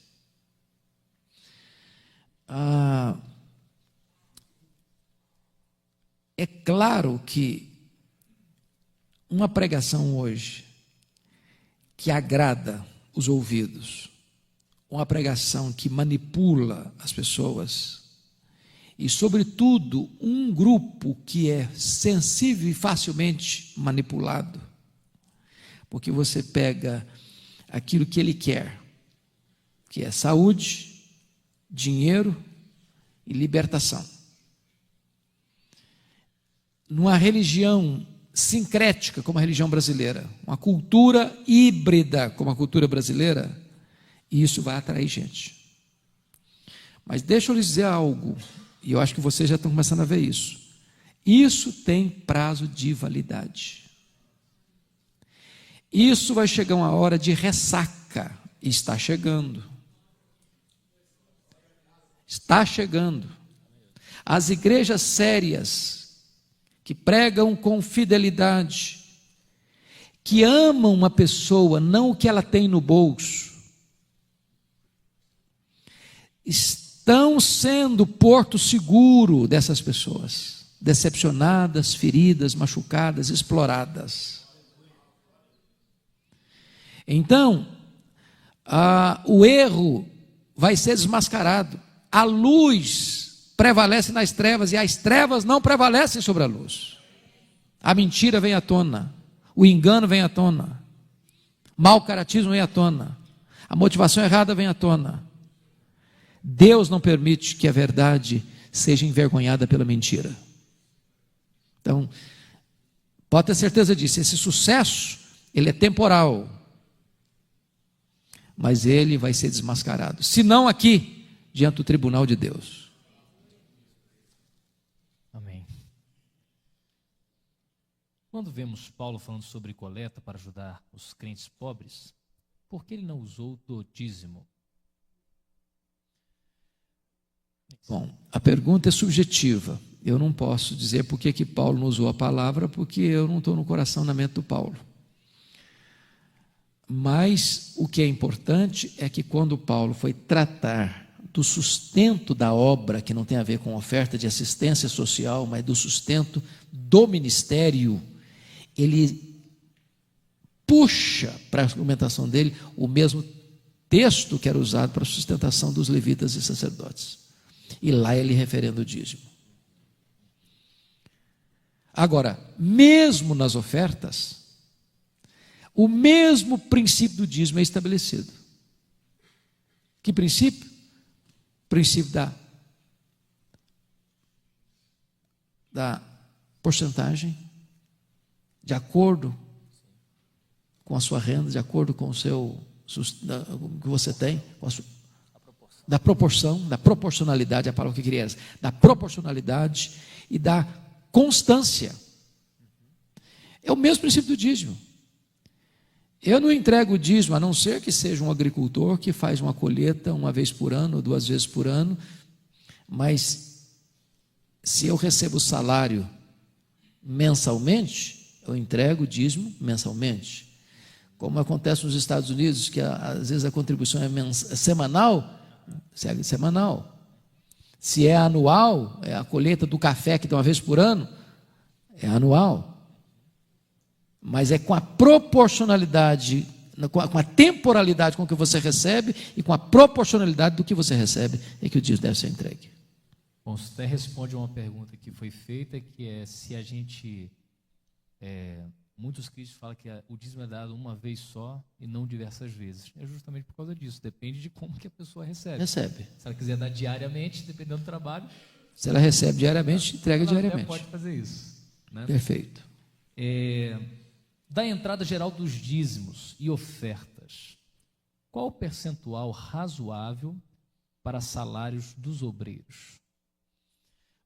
É claro que uma pregação hoje que agrada os ouvidos, uma pregação que manipula as pessoas, e sobretudo um grupo que é sensível e facilmente manipulado, porque você pega aquilo que ele quer, que é saúde, dinheiro e libertação. Numa religião sincrética como a religião brasileira, uma cultura híbrida como a cultura brasileira, isso vai atrair gente. Mas deixa eu lhes dizer algo, e eu acho que vocês já estão começando a ver isso. Isso tem prazo de validade. Isso vai chegar uma hora de ressaca, e está chegando. Está chegando. As igrejas sérias, que pregam com fidelidade, que amam uma pessoa, não o que ela tem no bolso, estão sendo porto seguro dessas pessoas, decepcionadas, feridas, machucadas, exploradas. Então, o erro vai ser desmascarado. A luz prevalece nas trevas e as trevas não prevalecem sobre a luz. A mentira vem à tona, o engano vem à tona, o mau caratismo vem à tona, a motivação errada vem à tona. Deus não permite que a verdade seja envergonhada pela mentira. Então, pode ter certeza disso, esse sucesso, ele é temporal, mas ele vai ser desmascarado, se não aqui, diante do tribunal de Deus. Amém. Quando vemos Paulo falando sobre coleta para ajudar os crentes pobres, por que ele não usou do dízimo? Bom, a pergunta é subjetiva. Eu não posso dizer por que Paulo não usou a palavra, porque eu não estou no coração, na mente do Paulo. Mas o que é importante é que quando Paulo foi tratar do sustento da obra, que não tem a ver com oferta de assistência social, mas do sustento do ministério, ele puxa para a argumentação dele o mesmo texto que era usado para a sustentação dos levitas e sacerdotes. E lá ele referendo o dízimo. Agora, mesmo nas ofertas, o mesmo princípio do dízimo é estabelecido. Que princípio? O princípio da porcentagem, de acordo com a sua renda, de acordo com o que você tem, da proporção, da proporcionalidade, a palavra que eu queria era essa, da proporcionalidade e da constância. É o mesmo princípio do dízimo. Eu não entrego o dízimo, a não ser que seja um agricultor que faz uma colheita uma vez por ano, ou 2 vezes por ano, mas se eu recebo o salário mensalmente, eu entrego o dízimo mensalmente. Como acontece nos Estados Unidos, que às vezes a contribuição é semanal, segue semanal. Se é anual, é a colheita do café que tem uma vez por ano, é anual. Mas é com a proporcionalidade, com a temporalidade com que você recebe e com a proporcionalidade do que você recebe, é que o dízimo deve ser entregue. Bom, você até responde uma pergunta que foi feita, que é se a gente... muitos críticos falam que o dízimo é dado uma vez só e não diversas vezes. É justamente por causa disso, depende de como que a pessoa recebe. Recebe. Se ela quiser dar diariamente, dependendo do trabalho... Se ela recebe diariamente, entrega diariamente. Ela pode fazer isso, né? Perfeito. Da entrada geral dos dízimos e ofertas, qual o percentual razoável para salários dos obreiros?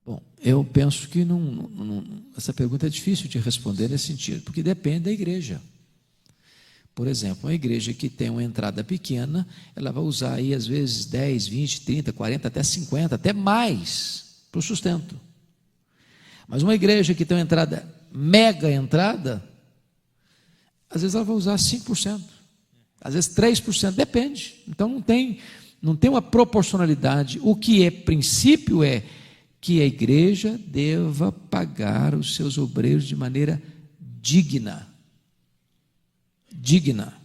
Bom, eu penso que essa pergunta é difícil de responder nesse sentido, porque depende da igreja. Por exemplo, uma igreja que tem uma entrada pequena, ela vai usar aí às vezes 10, 20, 30, 40, até 50, até mais para o sustento. Mas uma igreja que tem uma entrada, mega entrada, às vezes ela vai usar 5%, às vezes 3%, depende. Então não tem uma proporcionalidade. O que é princípio é que a igreja deva pagar os seus obreiros de maneira digna. Digna.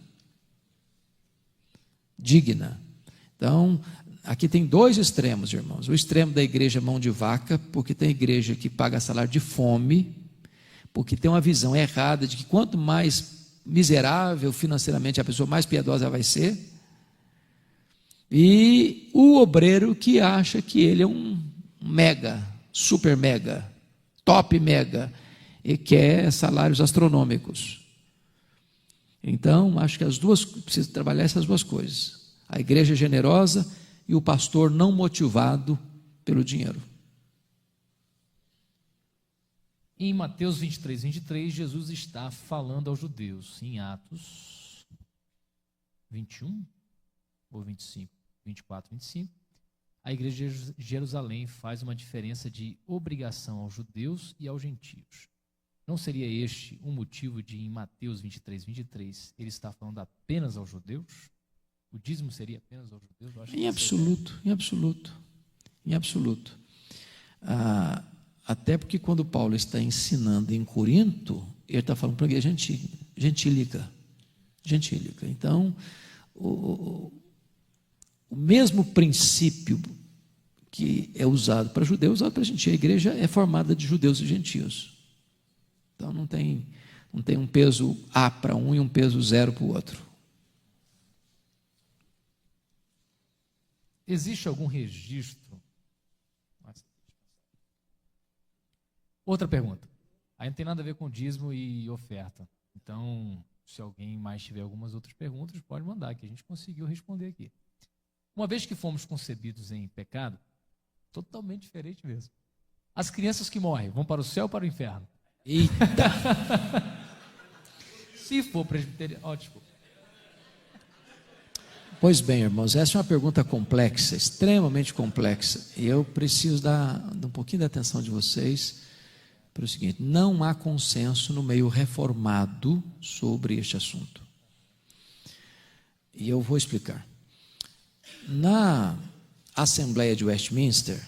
Então, aqui tem dois extremos, irmãos. O extremo da igreja mão de vaca, porque tem igreja que paga salário de fome, porque tem uma visão errada de que quanto mais miserável financeiramente a pessoa, mais piedosa ela vai ser. E o obreiro que acha que ele é um mega, super mega, top mega, e quer salários astronômicos. Então, acho que precisa trabalhar essas duas coisas: a igreja generosa e o pastor não motivado pelo dinheiro. Em Mateus 23, 23, Jesus está falando aos judeus. Em Atos 21 ou 25, 24, 25, a igreja de Jerusalém faz uma diferença de obrigação aos judeus e aos gentios. Não seria este um motivo de, em Mateus 23, 23, ele está falando apenas aos judeus? O dízimo seria apenas aos judeus? Eu acho que em absoluto. Até porque quando Paulo está ensinando em Corinto, ele está falando para a igreja gentílica. Então, o mesmo princípio que é usado para judeus, é usado para gentios. A igreja é formada de judeus e gentios. Então, não tem um peso A para um e um peso 0 para o outro. Existe algum registro? Outra pergunta. Aí não tem nada a ver com dízimo e oferta. Então, se alguém mais tiver algumas outras perguntas, pode mandar, que a gente conseguiu responder aqui. Uma vez que fomos concebidos em pecado, totalmente diferente mesmo. As crianças que morrem vão para o céu ou para o inferno? Eita! Se for presbiteriano, ótimo. Pois bem, irmãos, essa é uma pergunta complexa, extremamente complexa. E eu preciso dar um pouquinho da atenção de vocês para o seguinte: não há consenso no meio reformado sobre este assunto. E eu vou explicar. Na Assembleia de Westminster,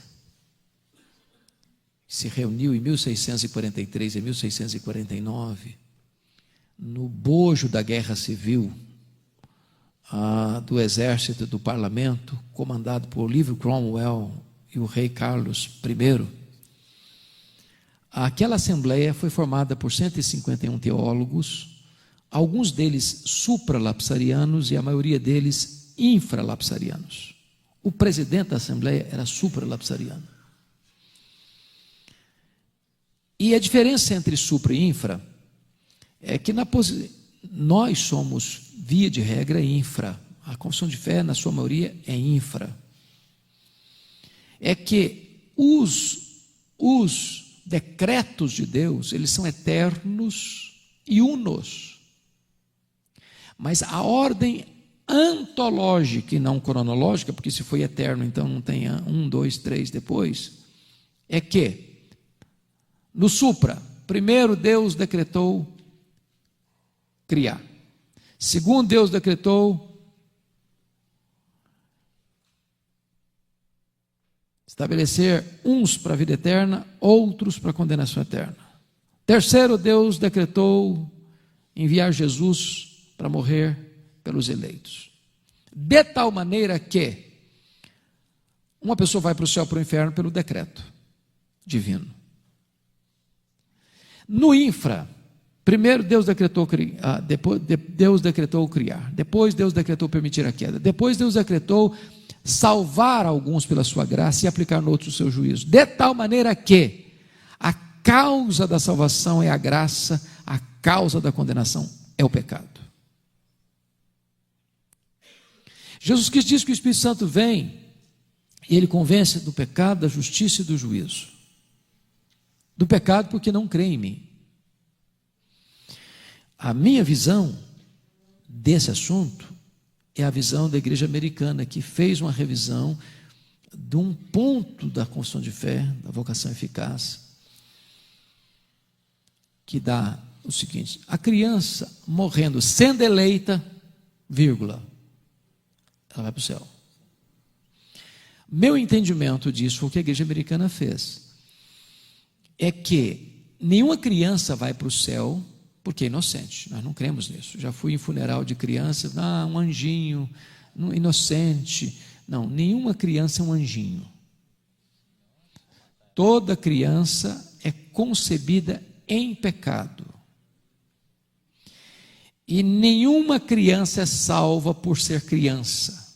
que se reuniu em 1643 e 1649, no bojo da Guerra Civil, do exército do parlamento, comandado por Oliver Cromwell e o rei Carlos I, aquela assembleia foi formada por 151 teólogos, alguns deles supralapsarianos e a maioria deles infralapsarianos. O presidente da assembleia era supralapsariano. E a diferença entre supra e infra é que nós somos, via de regra, infra. A confissão de fé, na sua maioria, é infra. É que os decretos de Deus, eles são eternos e unos. Mas a ordem antológica e não cronológica, porque se foi eterno, então não tem 1, 2, 3 depois, é que no supra, Primeiro, Deus decretou criar. Segundo, Deus decretou estabelecer uns para a vida eterna, outros para a condenação eterna. Terceiro, Deus decretou enviar Jesus para morrer pelos eleitos. De tal maneira que uma pessoa vai para o céu ou para o inferno pelo decreto divino. No infra, primeiro Deus decretou criar, depois Deus decretou criar, depois Deus decretou permitir a queda, depois Deus decretou salvar alguns pela sua graça e aplicar no outro o seu juízo, de tal maneira que a causa da salvação é a graça, a causa da condenação é o pecado. Jesus Cristo diz que o Espírito Santo vem e ele convence do pecado, da justiça e do juízo. Do pecado porque não crê em mim. A minha visão desse assunto é a visão da igreja americana, que fez uma revisão de um ponto da confissão de fé, da vocação eficaz, que dá o seguinte: a criança morrendo, sendo eleita, vírgula, ela vai para o céu. Meu entendimento disso foi o que a igreja americana fez. É que nenhuma criança vai para o céu porque é inocente. Nós não cremos nisso. Já fui em funeral de criança, um anjinho, inocente. Não, nenhuma criança é um anjinho. Toda criança é concebida em pecado. E nenhuma criança é salva por ser criança.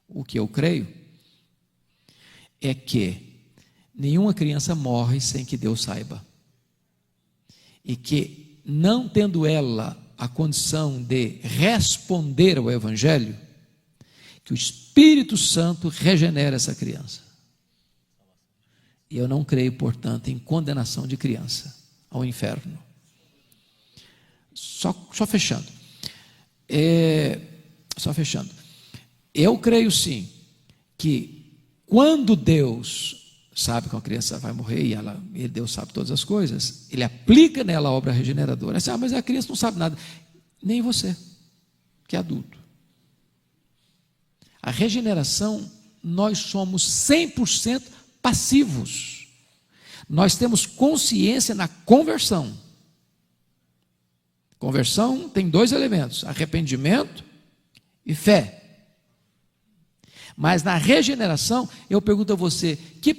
O que eu creio é que nenhuma criança morre sem que Deus saiba. E que, não tendo ela a condição de responder ao Evangelho, que o Espírito Santo regenera essa criança. E eu não creio, portanto, em condenação de criança ao inferno. Só fechando. Só fechando. Eu creio sim que quando Deus sabe que uma criança vai morrer e Deus sabe todas as coisas, Ele aplica nela a obra regeneradora. Mas a criança não sabe nada. Nem você, que é adulto. A regeneração, nós somos 100% passivos. Nós temos consciência na conversão. Conversão tem dois elementos: arrependimento e fé. Mas na regeneração, eu pergunto a você, que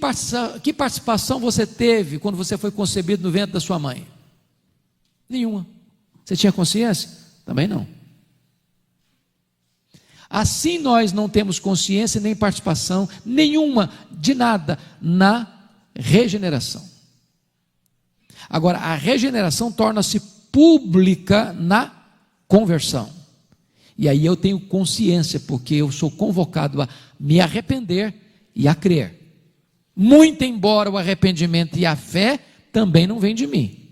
participação você teve quando você foi concebido no ventre da sua mãe? Nenhuma. Você tinha consciência? Também não. Assim nós não temos consciência nem participação nenhuma de nada na regeneração. Agora, a regeneração torna-se pública na conversão. E aí eu tenho consciência, porque eu sou convocado a me arrepender e a crer. Muito embora o arrependimento e a fé também não vem de mim.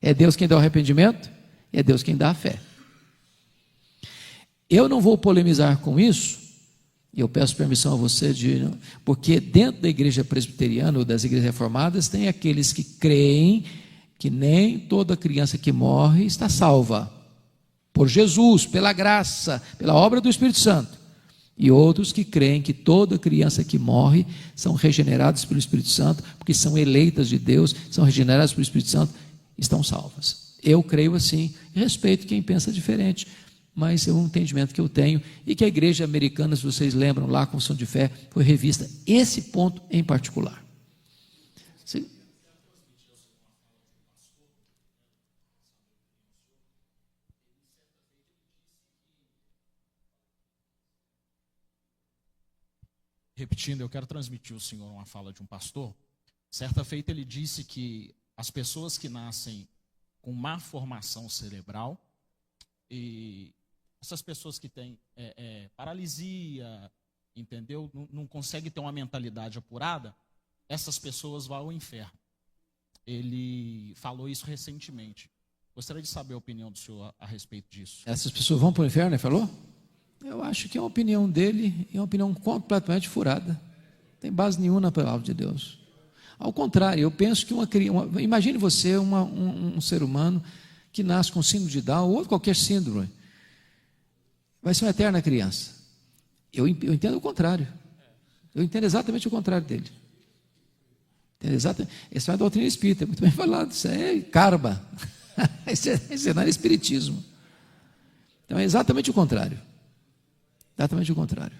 É Deus quem dá o arrependimento e é Deus quem dá a fé. Eu não vou polemizar com isso, e eu peço permissão a você, porque dentro da igreja presbiteriana ou das igrejas reformadas tem aqueles que creem que nem toda criança que morre está salva. Por Jesus, pela graça, pela obra do Espírito Santo. E outros que creem que toda criança que morre são regeneradas pelo Espírito Santo, porque são eleitas de Deus, são regeneradas pelo Espírito Santo, estão salvas. Eu creio assim, e respeito quem pensa diferente, mas é um entendimento que eu tenho, e que a igreja americana, se vocês lembram lá, a Confissão de Fé, foi revista esse ponto em particular. Sim. Repetindo, eu quero transmitir ao senhor uma fala de um pastor. Certa feita ele disse que as pessoas que nascem com má formação cerebral, e essas pessoas que têm paralisia, entendeu? Não conseguem ter uma mentalidade apurada, essas pessoas vão ao inferno. Ele falou isso recentemente. Gostaria de saber a opinião do senhor a respeito disso. Essas pessoas vão para o inferno, ele falou? Eu acho que é uma opinião dele, é uma opinião completamente furada. Não tem base nenhuma na palavra de Deus. Ao contrário, eu penso que imagine você um ser humano que nasce com síndrome de Down ou qualquer síndrome, vai ser uma eterna criança. Eu entendo o contrário. Eu entendo exatamente o contrário dele. Essa é uma doutrina espírita, muito bem falado. Isso é karma. Isso não é espiritismo. Então é exatamente o contrário. Exatamente o contrário.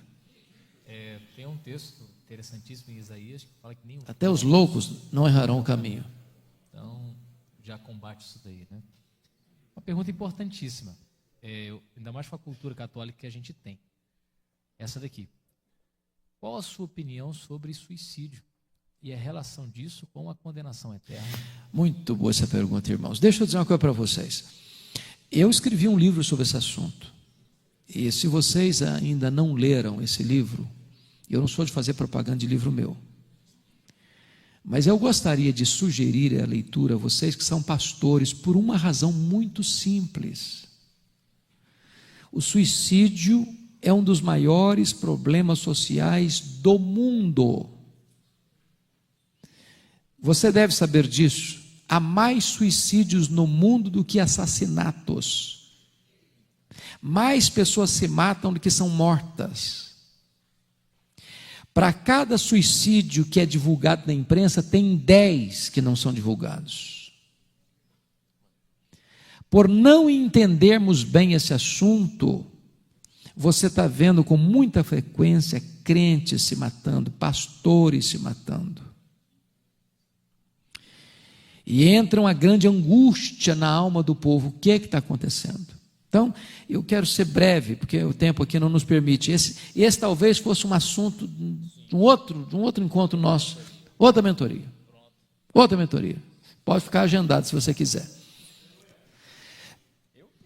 Tem um texto interessantíssimo em Isaías que fala que nem até os loucos não errarão o caminho. Então, já combate isso daí, né? Uma pergunta importantíssima, ainda mais com a cultura católica que a gente tem. Essa daqui. Qual a sua opinião sobre suicídio e a relação disso com a condenação eterna? Muito boa essa pergunta, irmãos. Deixa eu dizer uma coisa para vocês. Eu escrevi um livro sobre esse assunto. E se vocês ainda não leram esse livro, eu não sou de fazer propaganda de livro meu. Mas eu gostaria de sugerir a leitura a vocês que são pastores por uma razão muito simples. O suicídio é um dos maiores problemas sociais do mundo. Você deve saber disso. Há mais suicídios no mundo do que assassinatos. Mais pessoas se matam do que são mortas. Para cada suicídio que é divulgado na imprensa, tem 10 que não são divulgados. Por não entendermos bem esse assunto, você está vendo com muita frequência crentes se matando, pastores se matando. E entra uma grande angústia na alma do povo. O que é que está acontecendo? Então, eu quero ser breve, porque o tempo aqui não nos permite. Esse talvez fosse um assunto de um outro encontro nosso, outra mentoria. Pode ficar agendado se você quiser.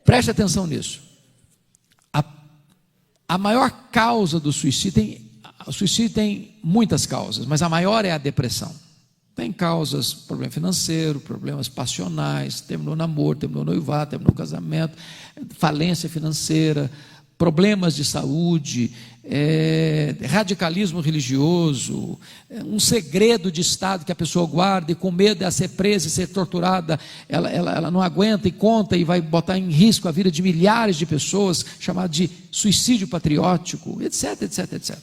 Preste atenção nisso. A maior causa do suicídio, o suicídio tem muitas causas, mas a maior é a depressão. Tem causas, problema financeiro, problemas passionais, terminou o namoro, terminou o noivado, terminou o casamento, falência financeira, problemas de saúde, radicalismo religioso, um segredo de Estado que a pessoa guarda e com medo de ser presa e ser torturada, ela não aguenta e conta e vai botar em risco a vida de milhares de pessoas, chamado de suicídio patriótico, etc, etc, etc.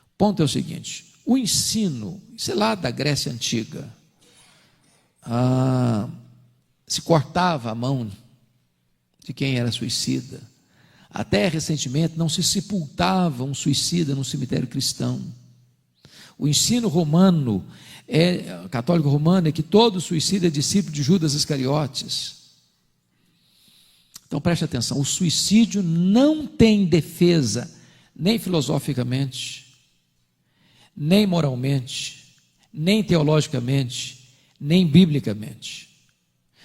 O ponto é o seguinte: o ensino, sei lá, da Grécia Antiga, se cortava a mão de quem era suicida. Até recentemente não se sepultava um suicida no cemitério cristão. O ensino romano, católico romano, é que todo suicida é discípulo de Judas Iscariotes. Então preste atenção, o suicídio não tem defesa, nem filosoficamente, nem moralmente, nem teologicamente, nem biblicamente.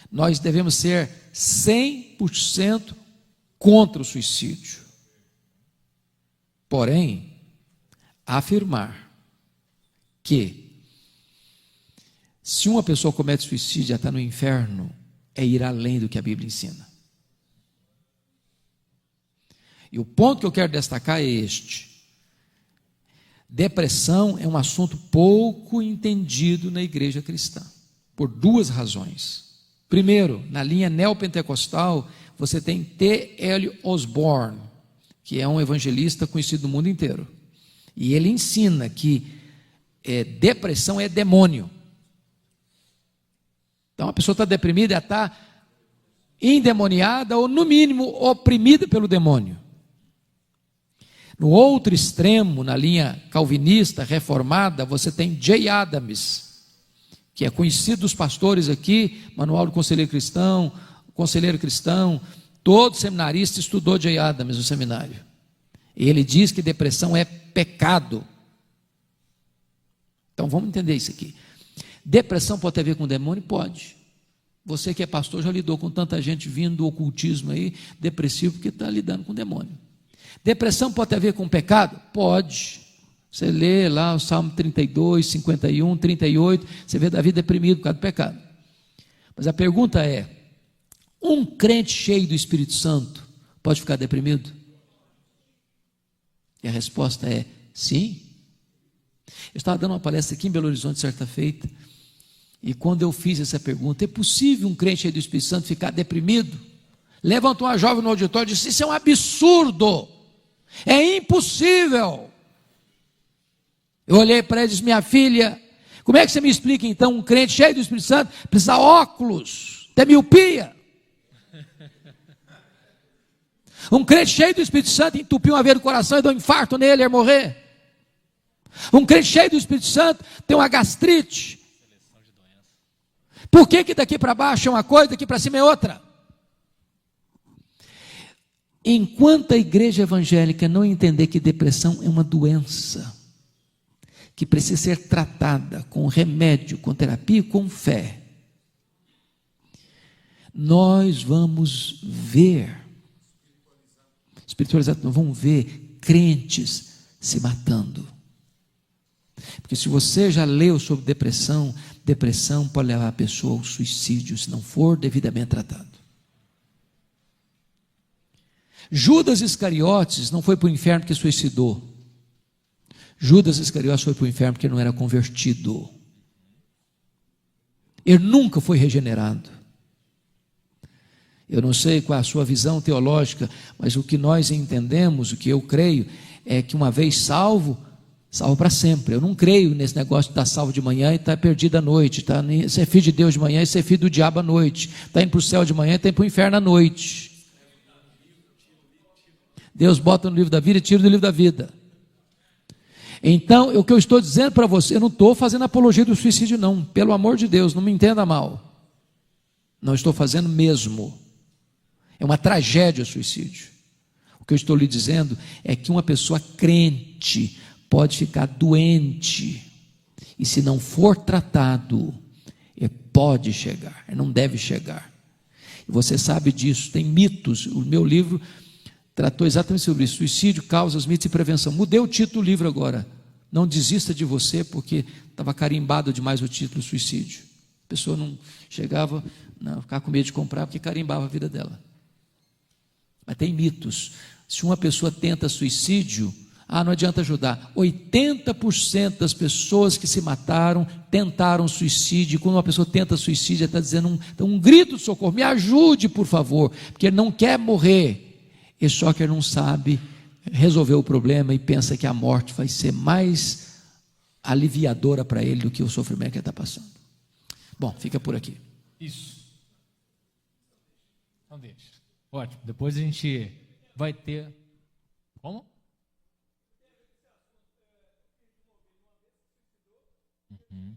Nós devemos ser 100% contra o suicídio. Porém, afirmar que se uma pessoa comete suicídio e já está no inferno, é ir além do que a Bíblia ensina. E o ponto que eu quero destacar é este: depressão é um assunto pouco entendido na igreja cristã, por duas razões. Primeiro, na linha neopentecostal, você tem T.L. Osborne, que é um evangelista conhecido no mundo inteiro. E ele ensina que depressão é demônio. Então a pessoa está deprimida, ela está endemoniada ou, no mínimo, oprimida pelo demônio. No outro extremo, na linha calvinista, reformada, você tem J. Adams, que é conhecido dos pastores aqui, Manual do Conselheiro Cristão, todo seminarista estudou J. Adams no seminário. E ele diz que depressão é pecado. Então vamos entender isso aqui. Depressão pode ter a ver com demônio? Pode. Você que é pastor já lidou com tanta gente vindo do ocultismo aí, depressivo, porque está lidando com demônio. Depressão pode ter a ver com pecado? Pode. Você lê lá o Salmo 32, 51, 38, você vê Davi deprimido por causa do pecado. Mas a pergunta é: um crente cheio do Espírito Santo pode ficar deprimido? E a resposta é sim. Eu estava dando uma palestra aqui em Belo Horizonte certa feita, e quando eu fiz essa pergunta, é possível um crente cheio do Espírito Santo ficar deprimido? Levantou uma jovem no auditório e disse: isso é um absurdo, é impossível. Eu olhei para ela e disse: minha filha, como é que você me explica então um crente cheio do Espírito Santo precisa de óculos, ter miopia? Um crente cheio do Espírito Santo entupir uma veia do coração e dar um infarto nele, ele ia morrer. Um crente cheio do Espírito Santo tem uma gastrite. Por que que daqui para baixo é uma coisa, daqui para cima é outra? Enquanto a igreja evangélica não entender que depressão é uma doença, que precisa ser tratada com remédio, com terapia e com fé, nós vamos ver, espiritualizado, nós vamos ver crentes se matando. Porque se você já leu sobre depressão, depressão pode levar a pessoa ao suicídio, se não for devidamente tratado. Judas Iscariotes não foi para o inferno porque suicidou. Judas Iscariotes foi para o inferno porque não era convertido. Ele nunca foi regenerado. Eu não sei qual é a sua visão teológica, mas o que nós entendemos, o que eu creio, é que uma vez salvo, salvo para sempre. Eu não creio nesse negócio de estar salvo de manhã e estar perdido à noite, tá? Ser filho de Deus de manhã e ser filho do diabo à noite, está indo para o céu de manhã e está indo para o inferno à noite. Deus bota no livro da vida e tira do livro da vida. Então, o que eu estou dizendo para você, eu não estou fazendo apologia do suicídio não, pelo amor de Deus, não me entenda mal. Não estou fazendo mesmo. É uma tragédia o suicídio. O que eu estou lhe dizendo é que uma pessoa crente pode ficar doente, e se não for tratado, ele pode chegar, ele não deve chegar. E você sabe disso, tem mitos. O meu livro tratou exatamente sobre isso: suicídio, causas, mitos e prevenção. Mudei o título do livro agora. Não desista de você, porque estava carimbado demais o título suicídio. A pessoa não chegava, não, ficava com medo de comprar, porque carimbava a vida dela. Mas tem mitos. Se uma pessoa tenta suicídio, não adianta ajudar. 80% das pessoas que se mataram tentaram suicídio. Quando uma pessoa tenta suicídio, ela está dizendo um grito de socorro: me ajude, por favor, porque ele não quer morrer. E só que ele não sabe resolver o problema e pensa que a morte vai ser mais aliviadora para ele do que o sofrimento que ele está passando. Bom, fica por aqui. Isso. Então deixa. Ótimo. Depois a gente vai ter... Como? Uhum.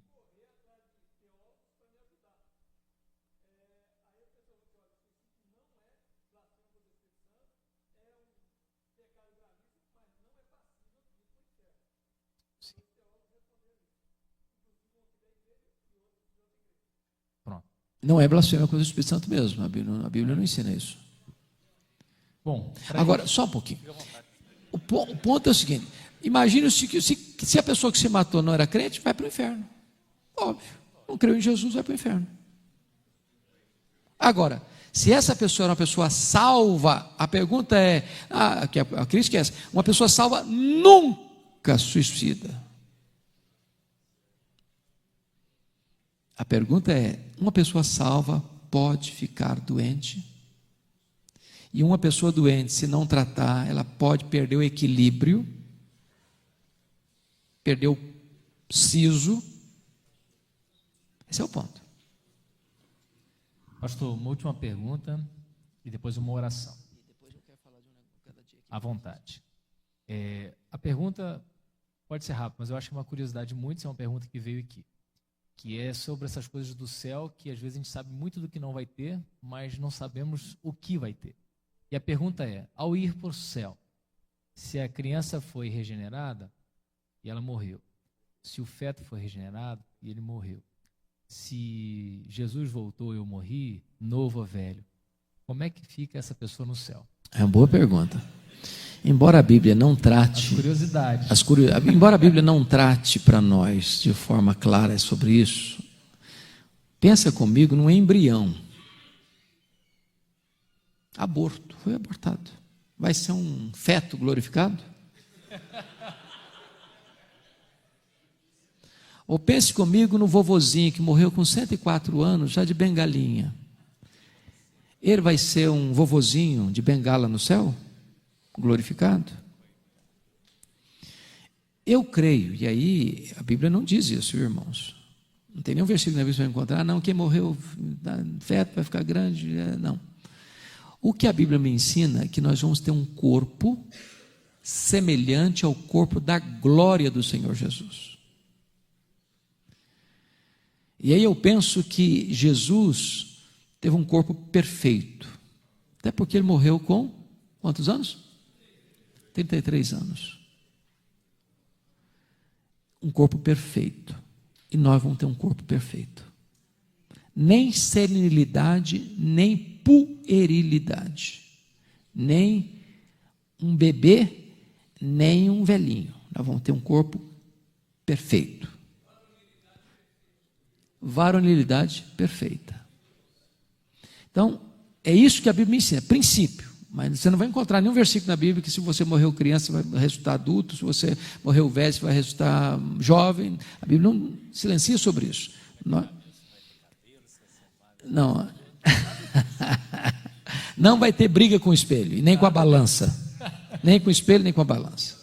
Não é blasfêmia contra o Espírito Santo mesmo. A Bíblia não ensina isso. Bom, agora, só um pouquinho. O ponto é o seguinte: imagine se a pessoa que se matou não era crente, vai para o inferno. Óbvio. Não creu em Jesus, vai para o inferno. Agora, se essa pessoa era uma pessoa salva, a pergunta é, a crítica é essa: uma pessoa salva nunca suicida. A pergunta é: uma pessoa salva pode ficar doente? E uma pessoa doente, se não tratar, ela pode perder o equilíbrio, perder o siso. Esse é o ponto. Pastor, uma última pergunta e depois uma oração. À vontade. A pergunta pode ser rápida, mas eu acho que é uma curiosidade muito, é uma pergunta que veio aqui, que é sobre essas coisas do céu, que às vezes a gente sabe muito do que não vai ter, mas não sabemos o que vai ter. E a pergunta é: ao ir para o céu, se a criança foi regenerada e ela morreu, se o feto foi regenerado e ele morreu, se Jesus voltou e eu morri, novo ou velho, como é que fica essa pessoa no céu? É uma boa pergunta. Embora a Bíblia não trate... Embora a Bíblia não trate para nós de forma clara sobre isso, pensa comigo num embrião. Aborto, foi abortado. Vai ser um feto glorificado? Ou pense comigo no vovozinho que morreu com 104 anos, já de bengalinha. Ele vai ser um vovozinho de bengala no céu? Glorificado? Eu creio, e aí a Bíblia não diz isso, irmãos. Não tem nenhum versículo na Bíblia que você vai encontrar, não, quem morreu feto vai ficar grande, não. O que a Bíblia me ensina é que nós vamos ter um corpo semelhante ao corpo da glória do Senhor Jesus. E aí eu penso que Jesus teve um corpo perfeito, até porque ele morreu com quantos anos? 33 anos. Um corpo perfeito. E nós vamos ter um corpo perfeito. Nem senilidade, nem puerilidade. Nem um bebê, nem um velhinho. Nós vamos ter um corpo perfeito. Varonilidade perfeita. Então, é isso que a Bíblia me ensina, princípio. Mas você não vai encontrar nenhum versículo na Bíblia que se você morreu criança, você vai resultar adulto, se você morreu velho, você vai resultar jovem. A Bíblia não silencia sobre isso. Não. Não vai ter briga com o espelho, e nem com a balança. Nem com o espelho, nem com a balança.